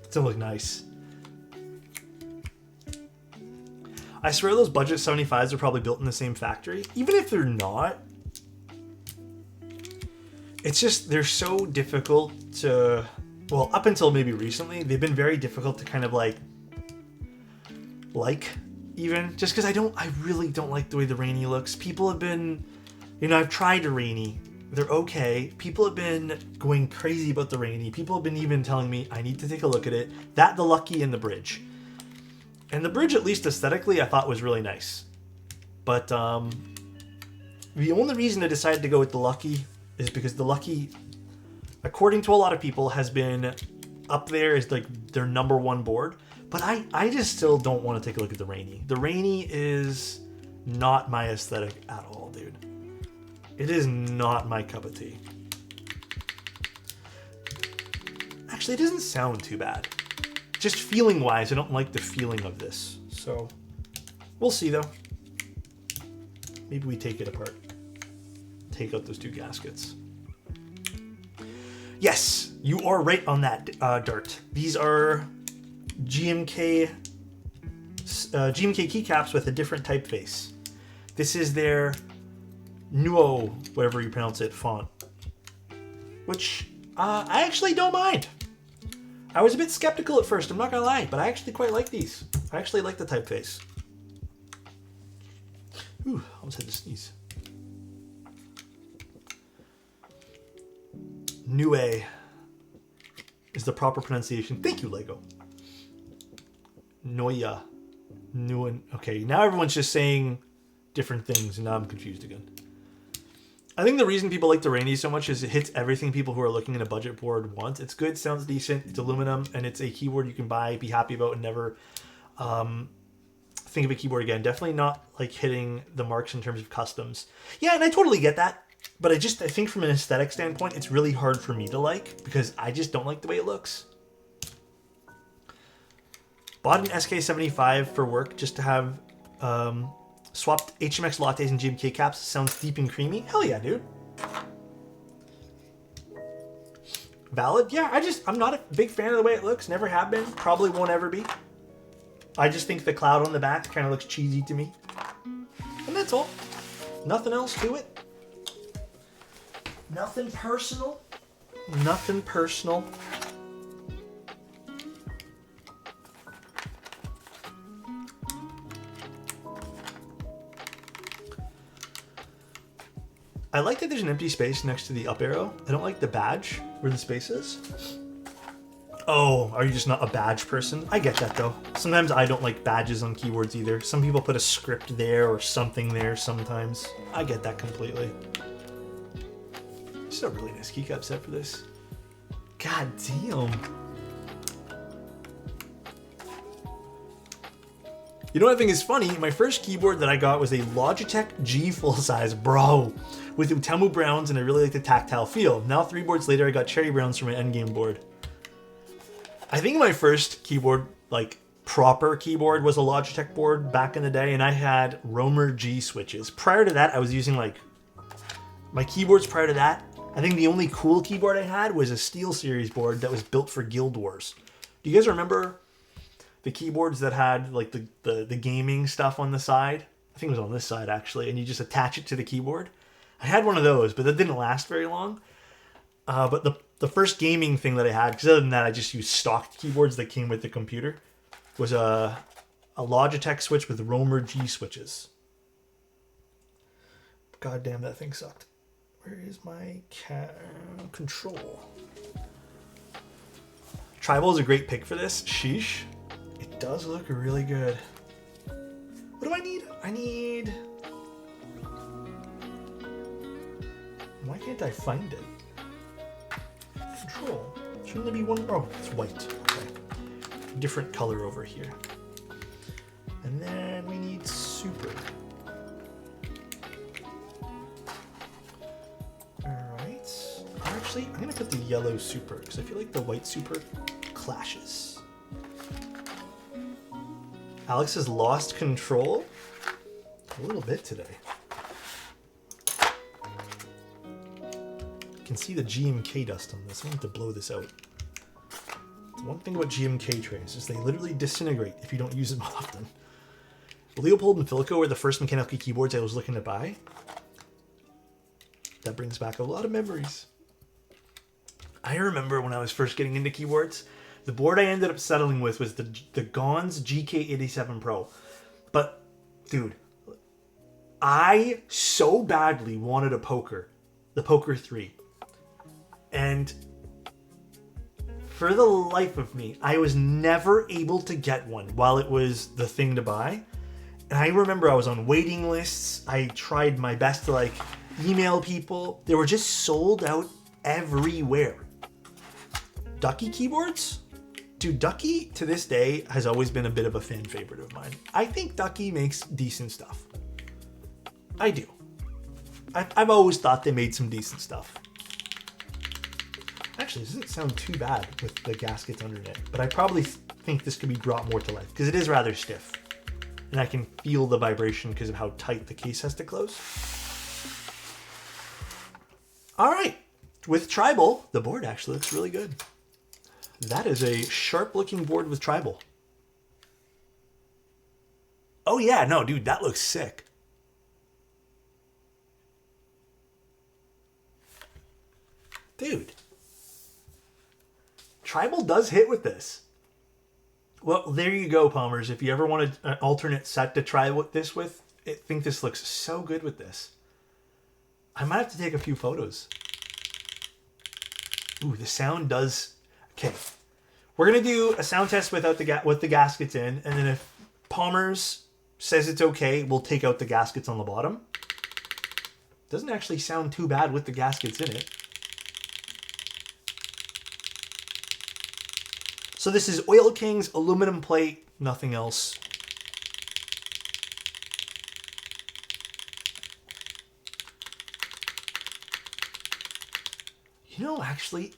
It's gonna look nice. I swear those budget 75s are probably built in the same factory. Even if they're not, it's just, they're so difficult to, well, up until maybe recently, they've been very difficult to kind of like even, just because I really don't like the way the Rainy looks. People have been, I've tried a Rainy. They're okay. People have been going crazy about the Rainy. People have been even telling me I need to take a look at it. That, the Lucky, and the bridge. And the bridge, at least aesthetically, I thought was really nice. But the only reason I decided to go with the Lucky is because the Lucky, according to a lot of people, has been up there as like their #1 board. But I just still don't want to take a look at the Rainy. The Rainy is not my aesthetic at all, dude. It is not my cup of tea. Actually, it doesn't sound too bad. Just feeling-wise, I don't like the feeling of this. So, we'll see, though. Maybe we take it apart. Take out those 2 gaskets. Yes, you are right on that, Dart. These are GMK keycaps with a different typeface. This is their Nuo, whatever you pronounce it, font. Which, I actually don't mind. I was a bit skeptical at first, I'm not gonna lie, but I actually quite like these. I actually like the typeface. Ooh, I almost had to sneeze. Nue is the proper pronunciation. Thank you, Lego. Noia. Nuen. Okay, now everyone's just saying different things, and now I'm confused again. I think the reason people like the Rainy so much is it hits everything people who are looking at a budget board want. It's good, sounds decent, it's aluminum, and it's a keyboard you can buy, be happy about, and never think of a keyboard again. Definitely not like hitting the marks in terms of customs. Yeah, and I totally get that. But I think from an aesthetic standpoint, it's really hard for me to like because I just don't like the way it looks. Bought an SK75 for work just to have swapped HMX lattes and GMK caps. Sounds deep and creamy. Hell yeah, dude. Valid? Yeah, I'm not a big fan of the way it looks. Never have been. Probably won't ever be. I just think the cloud on the back kind of looks cheesy to me. And that's all. Nothing else to it. Nothing personal. Nothing personal. I like that there's an empty space next to the up arrow. I don't like the badge where the space is. Oh, are you just not a badge person? I get that though. Sometimes I don't like badges on keyboards either. Some people put a script there or something there sometimes. I get that completely. This is a really nice keycap set for this. God damn. You know what I think is funny? My first keyboard that I got was a Logitech G full size, bro, with Utemu browns, and I really like the tactile feel. Now 3 boards later, I got cherry browns for my endgame board. I think my first keyboard, like proper keyboard, was a Logitech board back in the day, and I had Romer G switches. Prior to that, I was using like my keyboards prior to that. I think the only cool keyboard I had was a SteelSeries board that was built for Guild Wars. Do you guys remember the keyboards that had like the gaming stuff on the side? I think it was on this side actually, and you just attach it to the keyboard. I had one of those, but that didn't last very long. But the first gaming thing that I had, because other than that I just used stock keyboards that came with the computer, was a Logitech switch with Romer G switches. God damn, that thing sucked. Where is my control? Tribal is a great pick for this. Sheesh. It does look really good. What do I need? I need... Why can't I find it? Control. Shouldn't there be one? Oh, it's white. Okay. Different color over here. And then we need super. Alright. Actually, I'm going to put the yellow super because I feel like the white super clashes. Alex has lost control a little bit today. You can see the GMK dust on this. I need to blow this out. The one thing about GMK trays is they literally disintegrate if you don't use them often. Leopold and Filico were the first mechanical keyboards I was looking to buy. That brings back a lot of memories. I remember when I was first getting into keyboards, the board I ended up settling with was the Gons GK87 Pro. But, dude, I so badly wanted a poker. The Poker 3. And for the life of me, I was never able to get one while it was the thing to buy. And I remember I was on waiting lists. I tried my best to like email people. They were just sold out everywhere. Ducky keyboards? Dude, Ducky to this day has always been a bit of a fan favorite of mine. I think Ducky makes decent stuff. I do. I've always thought they made some decent stuff. Actually, this doesn't sound too bad with the gaskets underneath, but I probably think this could be brought more to life because it is rather stiff. And I can feel the vibration because of how tight the case has to close. All right. With Tribal, the board actually looks really good. That is a sharp-looking board with Tribal. Oh yeah, no, dude, that looks sick. Dude. Tribal does hit with this. Well, there you go, Palmers. If you ever wanted an alternate set to try this with, I think this looks so good with this. I might have to take a few photos. Ooh, the sound does... Okay. We're going to do a sound test without with the gaskets in, and then if Palmer's says it's okay, we'll take out the gaskets on the bottom. Doesn't actually sound too bad with the gaskets in it. So this is Oil King's aluminum plate, nothing else. You know, actually...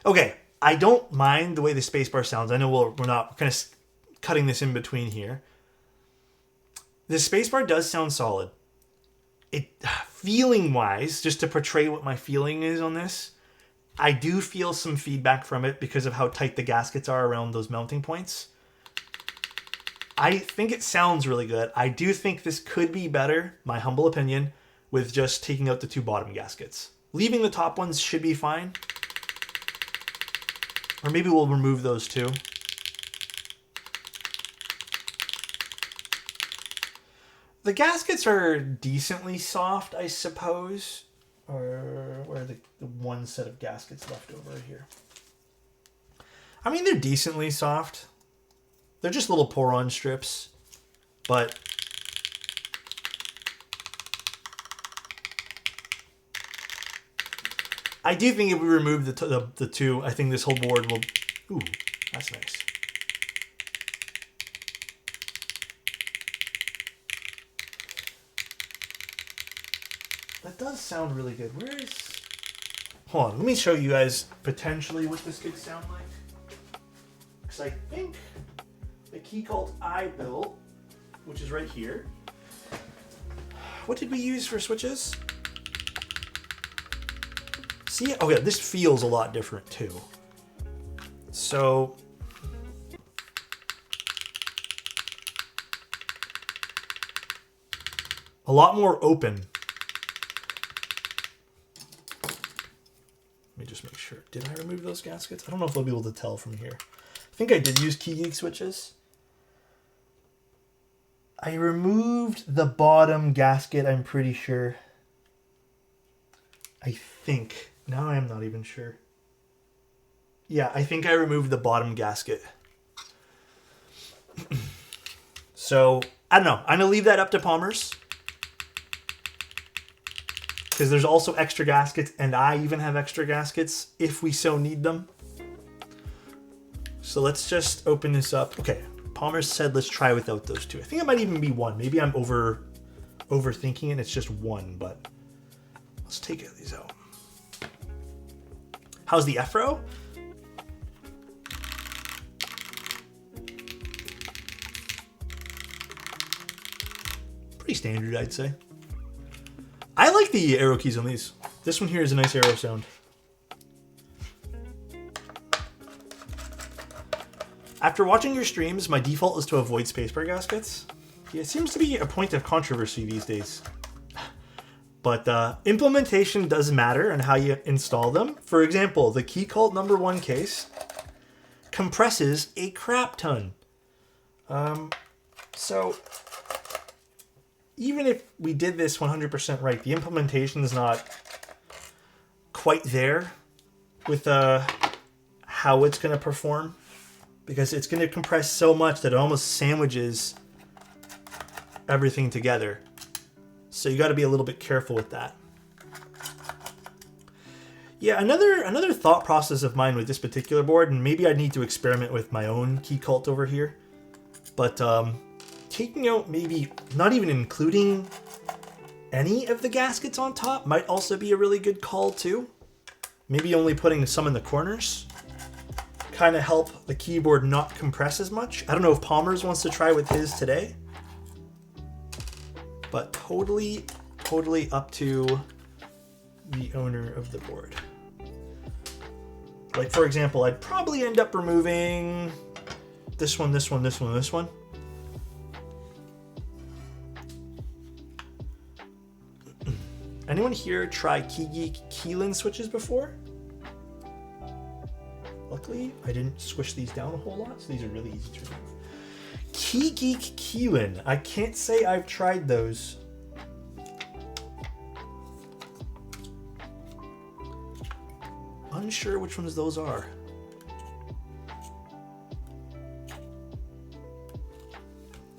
Okay, I don't mind the way the spacebar sounds. I know we're not kind of cutting this in between here. The spacebar does sound solid. It, feeling-wise, just to portray what my feeling is on this, I do feel some feedback from it because of how tight the gaskets are around those mounting points. I think it sounds really good. I do think this could be better, my humble opinion, with just taking out the two bottom gaskets. Leaving the top ones should be fine. Or maybe we'll remove those two. The gaskets are decently soft, I suppose. Or where are the one set of gaskets left over here? I mean, they're decently soft. They're just little pour-on strips. But I do think if we remove the two, I think this whole board will... Ooh, that's nice. That does sound really good. Where is... Hold on, let me show you guys potentially what this could sound like. Because I think the Keycult I built, which is right here. What did we use for switches? See, okay, this feels a lot different too. So, a lot more open. Let me just make sure. Did I remove those gaskets? I don't know if I'll be able to tell from here. I think I did use Keygeek switches. I removed the bottom gasket, I'm pretty sure. I think. Now I'm not even sure. Yeah, I think I removed the bottom gasket. So, I don't know. I'm going to leave that up to Palmer's. Because there's also extra gaskets, and I even have extra gaskets if we so need them. So let's just open this up. Okay, Palmer said let's try without those two. I think it might even be one. Maybe I'm overthinking it. It's just one, but let's take these out. How's the F-row? Pretty standard, I'd say. I like the arrow keys on these. This one here is a nice arrow sound. After watching your streams, my default is to avoid spacebar gaskets. Yeah, it seems to be a point of controversy these days. But implementation does matter and how you install them. For example, the Keycult #1 case compresses a crap ton. So even if we did this 100% right, the implementation is not quite there with how it's going to perform, because it's going to compress so much that it almost sandwiches everything together. So you got to be a little bit careful with that. Yeah, another thought process of mine with this particular board, and maybe I need to experiment with my own Keycult over here, but taking out, maybe not even including any of the gaskets on top might also be a really good call too. Maybe only putting some in the corners. Kind of help the keyboard not compress as much. I don't know if Palmer's wants to try with his today. But totally up to the owner of the board. Like, for example, I'd probably end up removing this one, this one, this one, this one. Anyone here try Keygeek Keylin switches before? Luckily, I didn't squish these down a whole lot, so these are really easy to remove. Keygeek Keylin. I can't say I've tried those. Unsure which ones those are.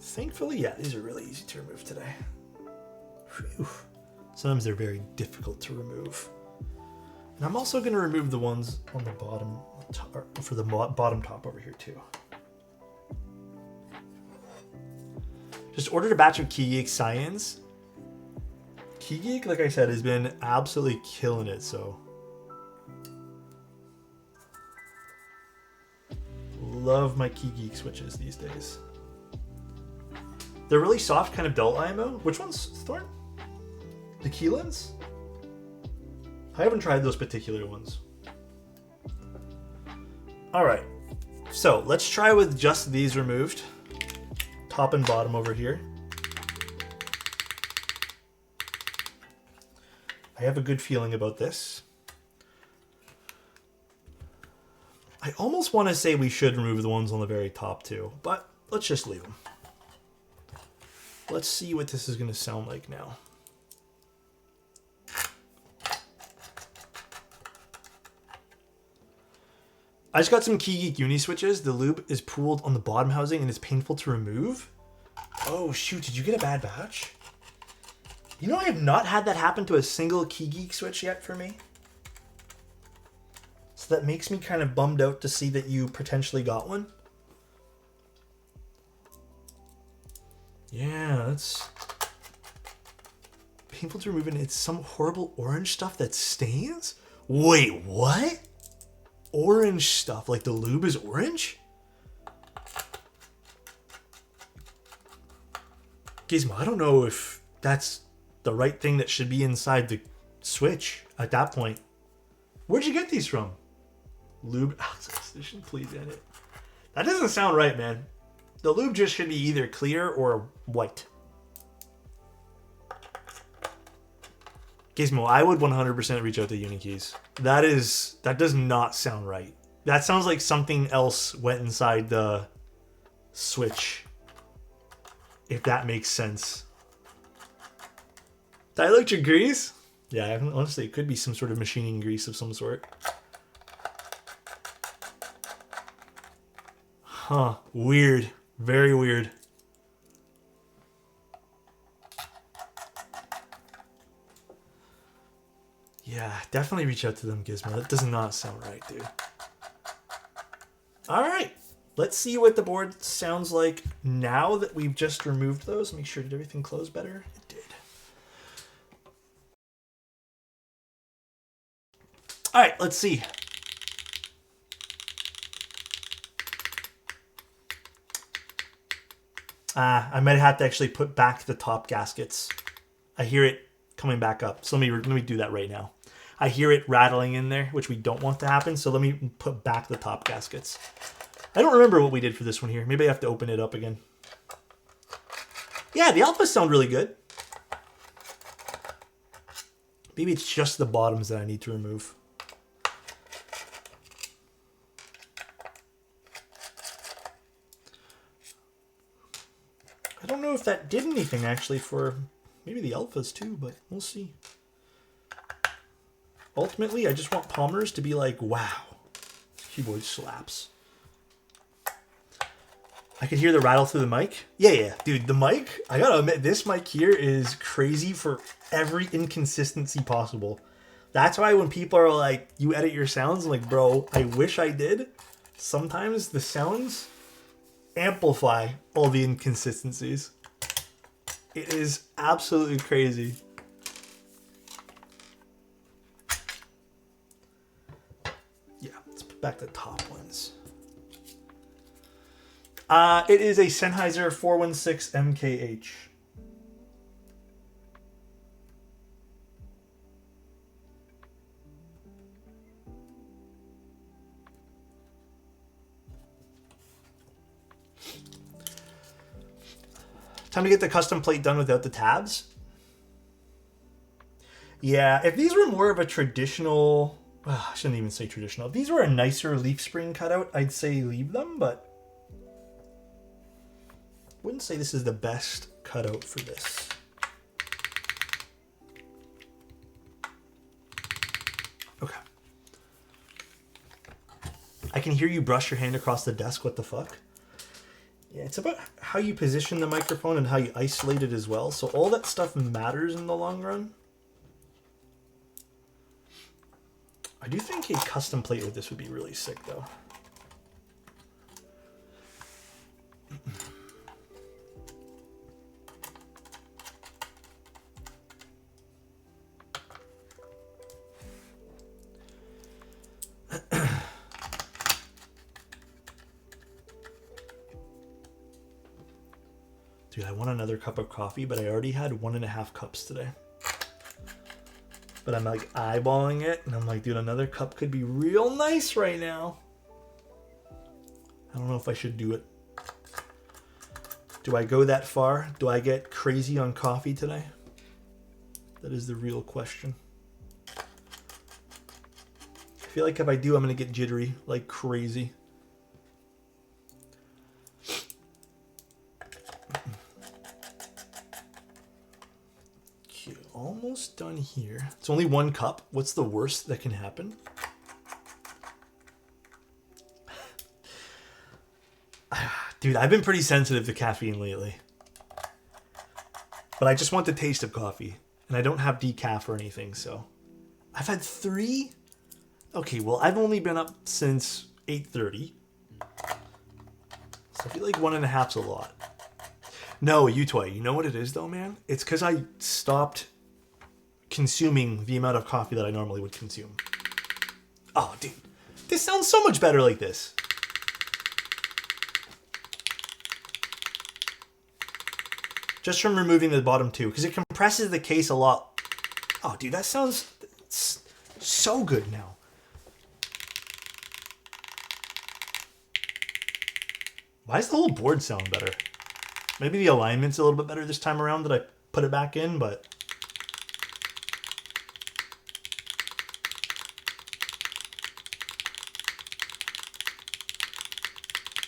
Thankfully, yeah, these are really easy to remove today. Whew. Sometimes they're very difficult to remove. And I'm also going to remove the ones on the bottom, for the bottom top over here too. Just ordered a batch of Keygeek Science. Keygeek, like I said, has been absolutely killing it, so. Love my Keygeek switches these days. They're really soft, kind of dull IMO. Which one's Thorn? The Keylins? I haven't tried those particular ones. Alright, so let's try with just these removed. Top and bottom over here. I have a good feeling about this. I almost want to say we should remove the ones on the very top too, but let's just leave them. Let's see what this is going to sound like now. I just got some Keygeek Uni switches. The lube is pooled on the bottom housing and it's painful to remove. Oh shoot, did you get a bad batch? You know, I have not had that happen to a single Keygeek switch yet for me. So that makes me kind of bummed out to see that you potentially got one. Yeah, that's painful to remove, and it's some horrible orange stuff that stains? Wait, what? Orange stuff, like the lube is orange? Gizmo, I don't know if that's the right thing that should be inside the switch at that point. Where'd you get these from? Lube, please edit. That doesn't sound right, man. The lube just should be either clear or white. Gizmo, I would 100% reach out to Unikeys. That does not sound right. That sounds like something else went inside the switch. If that makes sense. Dielectric grease? Yeah, honestly, it could be some sort of machining grease of some sort. Huh, weird. Very weird. Yeah, definitely reach out to them, Gizmo. That does not sound right, dude. Alright, let's see what the board sounds like now that we've just removed those. Make sure, did everything close better? It did. Alright, let's see. I might have to actually put back the top gaskets. I hear it coming back up. So let me do that right now. I hear it rattling in there, which we don't want to happen. So let me put back the top gaskets. I don't remember what we did for this one here. Maybe I have to open it up again. Yeah, the alphas sound really good. Maybe it's just the bottoms that I need to remove. I don't know if that did anything actually for maybe the alphas too, but we'll see. Ultimately, I just want Palmer's to be like, wow, keyboard slaps. I could hear the rattle through the mic. Yeah, dude, the mic, I gotta admit, this mic here is crazy for every inconsistency possible. That's why when people are like, you edit your sounds, I'm like, bro, I wish I did. Sometimes the sounds amplify all the inconsistencies. It is absolutely crazy. Yeah, let's put back the top ones. It is a Sennheiser 416 MKH. Time to get the custom plate done without the tabs. Yeah, if these were more of a traditional... I shouldn't even say traditional. If these were a nicer leaf spring cutout, I'd say leave them, but... wouldn't say this is the best cutout for this. Okay. I can hear you brush your hand across the desk. What the fuck? Yeah, it's about how you position the microphone and how you isolate it as well. So all that stuff matters in the long run. I do think a custom plate with this would be really sick, though. Dude, I want another cup of coffee, but I already had 1.5 cups today. But I'm like eyeballing it, and I'm like, dude, another cup could be real nice right now. I don't know if I should do it. Do I go that far? Do I get crazy on coffee today? That is the real question. I feel like if I do, I'm going to get jittery like crazy. Almost done here. It's only 1 cup. What's the worst that can happen? Dude, I've been pretty sensitive to caffeine lately. But I just want the taste of coffee. And I don't have decaf or anything, so... I've had 3? Okay, well, I've only been up since 8:30. So I feel like 1.5's a lot. No, Utoy, you know what it is though, man? It's because I stopped consuming the amount of coffee that I normally would consume. Oh, dude. This sounds so much better like this. Just from removing the bottom 2, because it compresses the case a lot. Oh, dude, that sounds so good now. Why does the whole board sound better? Maybe the alignment's a little bit better this time around that I put it back in, but...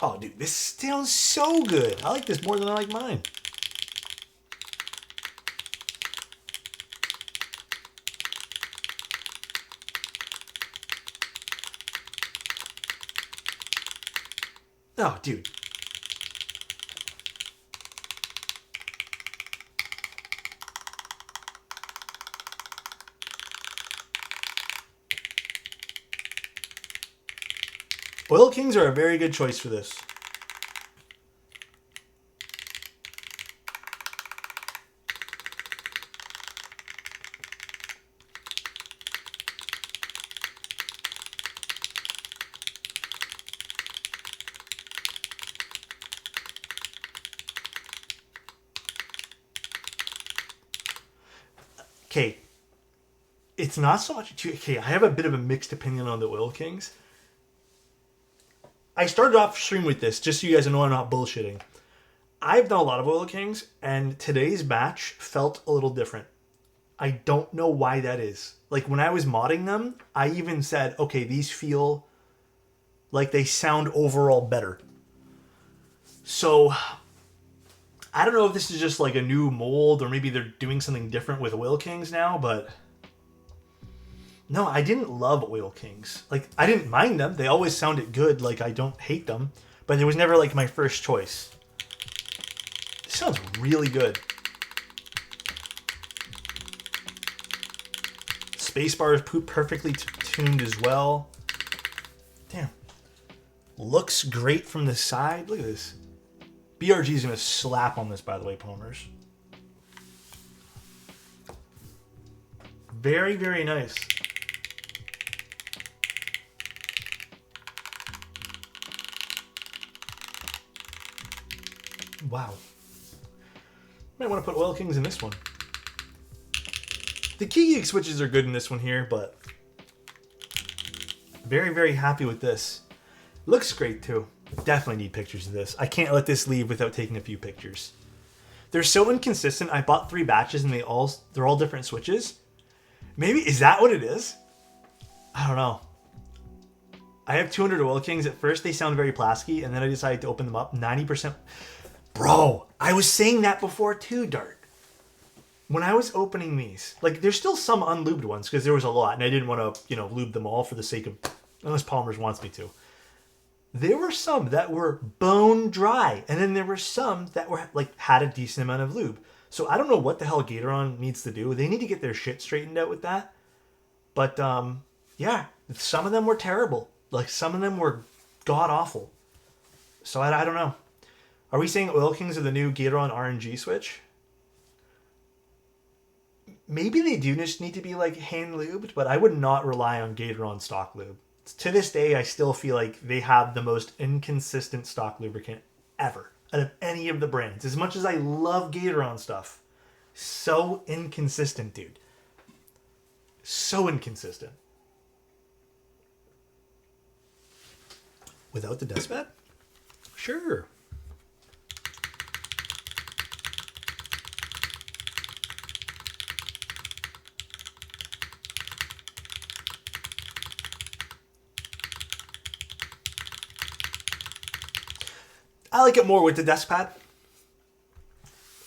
oh, dude, this sounds so good. I like this more than I like mine. Oh, dude. Oil Kings are a very good choice for this. Okay, it's not so much... okay, I have a bit of a mixed opinion on the Oil Kings. I started off stream with this, just so you guys know I'm not bullshitting. I've done a lot of Oil Kings, and today's batch felt a little different. I don't know why that is. Like, when I was modding them, I even said, okay, these feel like they sound overall better. So, I don't know if this is just like a new mold, or maybe they're doing something different with Oil Kings now, but... no, I didn't love Oil Kings. Like, I didn't mind them. They always sounded good. Like, I don't hate them. But it was never, like, my first choice. This sounds really good. Spacebar is perfectly tuned as well. Damn. Looks great from the side. Look at this. BRG is going to slap on this, by the way, Pomers. Very, very nice. Wow. Might want to put Oil Kings in this one. The Keycult switches are good in this one here, but very, very happy with this. Looks great too. Definitely need pictures of this. I can't let this leave without taking a few pictures. They're so inconsistent. I bought 3 batches and they're all different switches. Maybe, is that what it is? I don't know. I have 200 Oil Kings. At first, they sound very plasticky, and then I decided to open them up. 90%. Bro, I was saying that before too, Dart. When I was opening these, like, there's still some unlubed ones, because there was a lot, and I didn't want to, lube them all for the sake of, unless Palmer's wants me to. There were some that were bone dry, and then there were some that were, like, had a decent amount of lube. So I don't know what the hell Gatoron needs to do. They need to get their shit straightened out with that. But, yeah, some of them were terrible. Like, some of them were god-awful. So I don't know. Are we saying Oil Kings are the new Gatoron RNG switch? Maybe they do just need to be, like, hand-lubed, but I would not rely on Gatoron stock lube. To this day, I still feel like they have the most inconsistent stock lubricant ever out of any of the brands. As much as I love Gatoron stuff, so inconsistent, dude. So inconsistent. Without the dustpan? Sure. I like it more with the desk pad.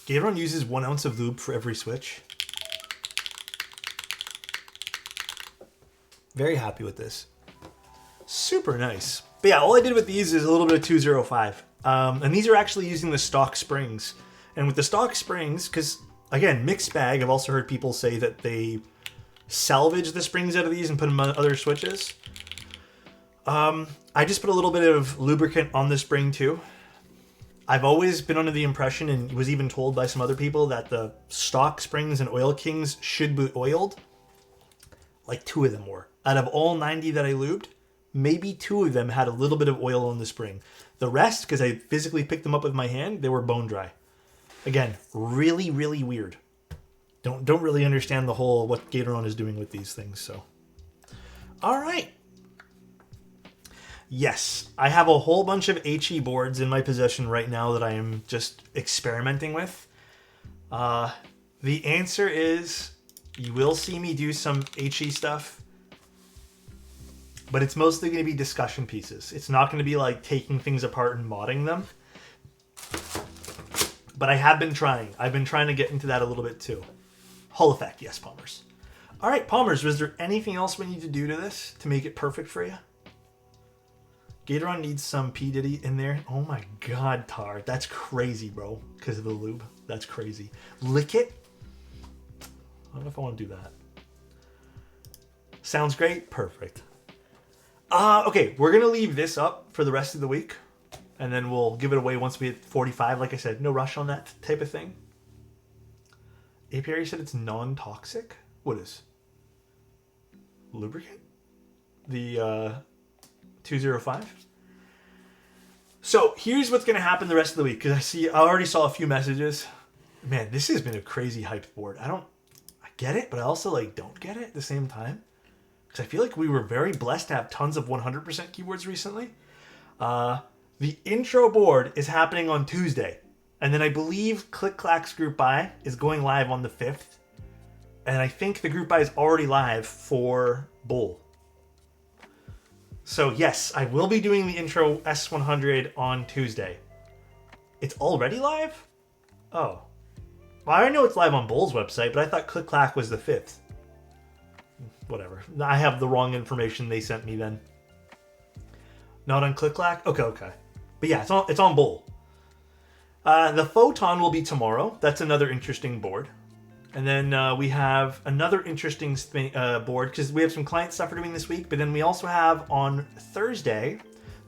Gatoron uses 1 ounce of lube for every switch. Very happy with this. Super nice. But yeah, all I did with these is a little bit of 205. And these are actually using the stock springs. And with the stock springs, because, again, mixed bag, I've also heard people say that they salvage the springs out of these and put them on other switches. I just put a little bit of lubricant on the spring too. I've always been under the impression, and was even told by some other people, that the stock springs and Oil Kings should be oiled. Like 2 of them were. Out of all 90 that I lubed, maybe 2 of them had a little bit of oil on the spring. The rest, because I physically picked them up with my hand, they were bone dry. Again, really, really weird. Don't really understand the whole what Gatoron is doing with these things. So, all right. Yes, I have a whole bunch of HE boards in my possession right now that I am just experimenting with. The answer is, you will see me do some HE stuff, but it's mostly going to be discussion pieces. It's not going to be like taking things apart and modding them. But I have been trying. I've been trying to get into that a little bit too. Hull effect, yes, Palmers. All right, Palmers, was there anything else we need to do to this to make it perfect for you? Gatoron needs some P. Diddy in there. Oh my god, Tar. That's crazy, bro. Because of the lube. That's crazy. Lick it? I don't know if I want to do that. Sounds great? Perfect. Okay, we're going to leave this up for the rest of the week. And then we'll give it away once we hit 45. Like I said, no rush on that type of thing. Apiary said it's non-toxic? What is? Lubricant? The, 205. So here's what's going to happen the rest of the week, because I already saw a few messages. Man, this has been a crazy hyped board. I get it, but I also don't get it at the same time, because I feel like we were very blessed to have tons of 100% keyboards recently. The intro board is happening on Tuesday, and then I believe Click Clack's Group Buy is going live on the 5th, and I think the Group Buy is already live for Bull. So yes, I will be doing the intro S100 on Tuesday. It's already live? Oh. Well, I know it's live on Bull's website, but I thought Click Clack was the 5th. Whatever. I have the wrong information they sent me then. Not on Click Clack? Okay. But yeah, it's on Bull. The Photon will be tomorrow. That's another interesting board. And then we have another interesting board, because we have some client stuff we're doing this week. But then we also have on Thursday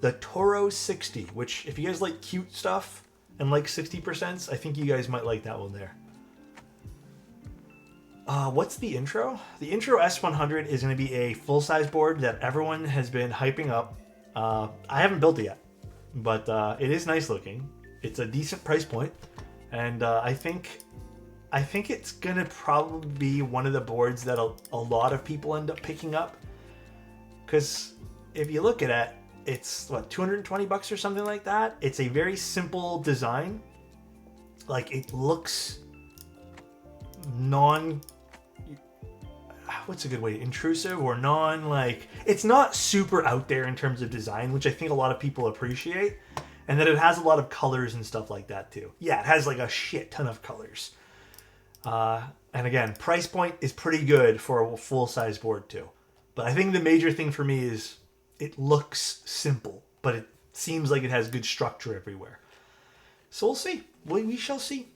the Toro 60, which if you guys like cute stuff and like 60%, I think you guys might like that one there. What's the intro? The intro S100 is going to be a full-size board that everyone has been hyping up. I haven't built it yet, but it is nice looking. It's a decent price point, and I think it's going to probably be one of the boards that a lot of people end up picking up. Because if you look at it, it's, what, $220 or something like that? It's a very simple design. Like, it looks what's a good way? Intrusive or non, like, it's not super out there in terms of design, which I think a lot of people appreciate. And that it has a lot of colors and stuff like that too. Yeah, it has like a shit ton of colors. And again, price point is pretty good for a full-size board too. But I think the major thing for me is it looks simple, but it seems like it has good structure everywhere. So we'll see. We shall see.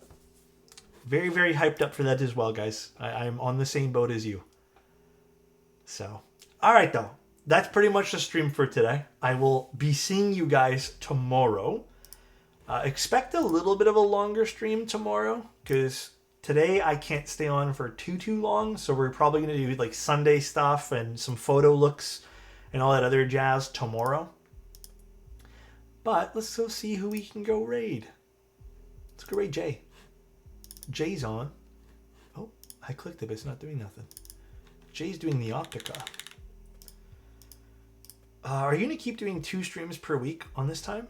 Very, very hyped up for that as well, guys. I'm on the same boat as you. So, all right, though. That's pretty much the stream for today. I will be seeing you guys tomorrow. Expect a little bit of a longer stream tomorrow, because today I can't stay on for too long. So we're probably going to do like Sunday stuff and some photo looks and all that other jazz tomorrow. But let's go see who we can go raid. Let's go raid Jay. Jay's on. Oh, I clicked it, but it's not doing nothing. Jay's doing the Optica. Are you going to keep doing 2 streams per week on this time?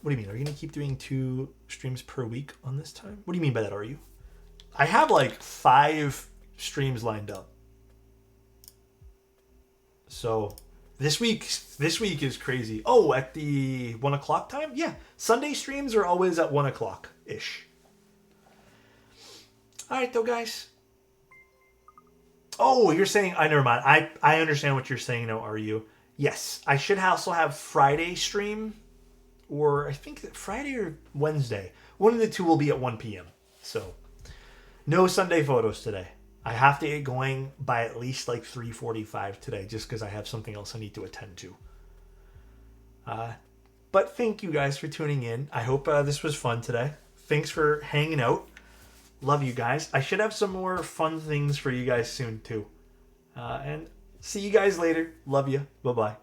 What do you mean? Are you going to keep doing 2 streams per week on this time? What do you mean by that, are you? I have like 5 streams lined up. So this week is crazy. Oh, at the 1 o'clock time? Yeah. Sunday streams are always at 1 o'clock-ish. All right, though, guys. Oh, you're saying... never mind. I understand what you're saying now, are you? Yes. I should also have Friday stream. Or I think Friday or Wednesday. One of the two will be at 1 p.m. So, no Sunday photos today. I have to get going by at least like 3:45 today, just because I have something else I need to attend to. But thank you guys for tuning in. I hope this was fun today. Thanks for hanging out. Love you guys. I should have some more fun things for you guys soon too. And see you guys later. Love you. Bye-bye.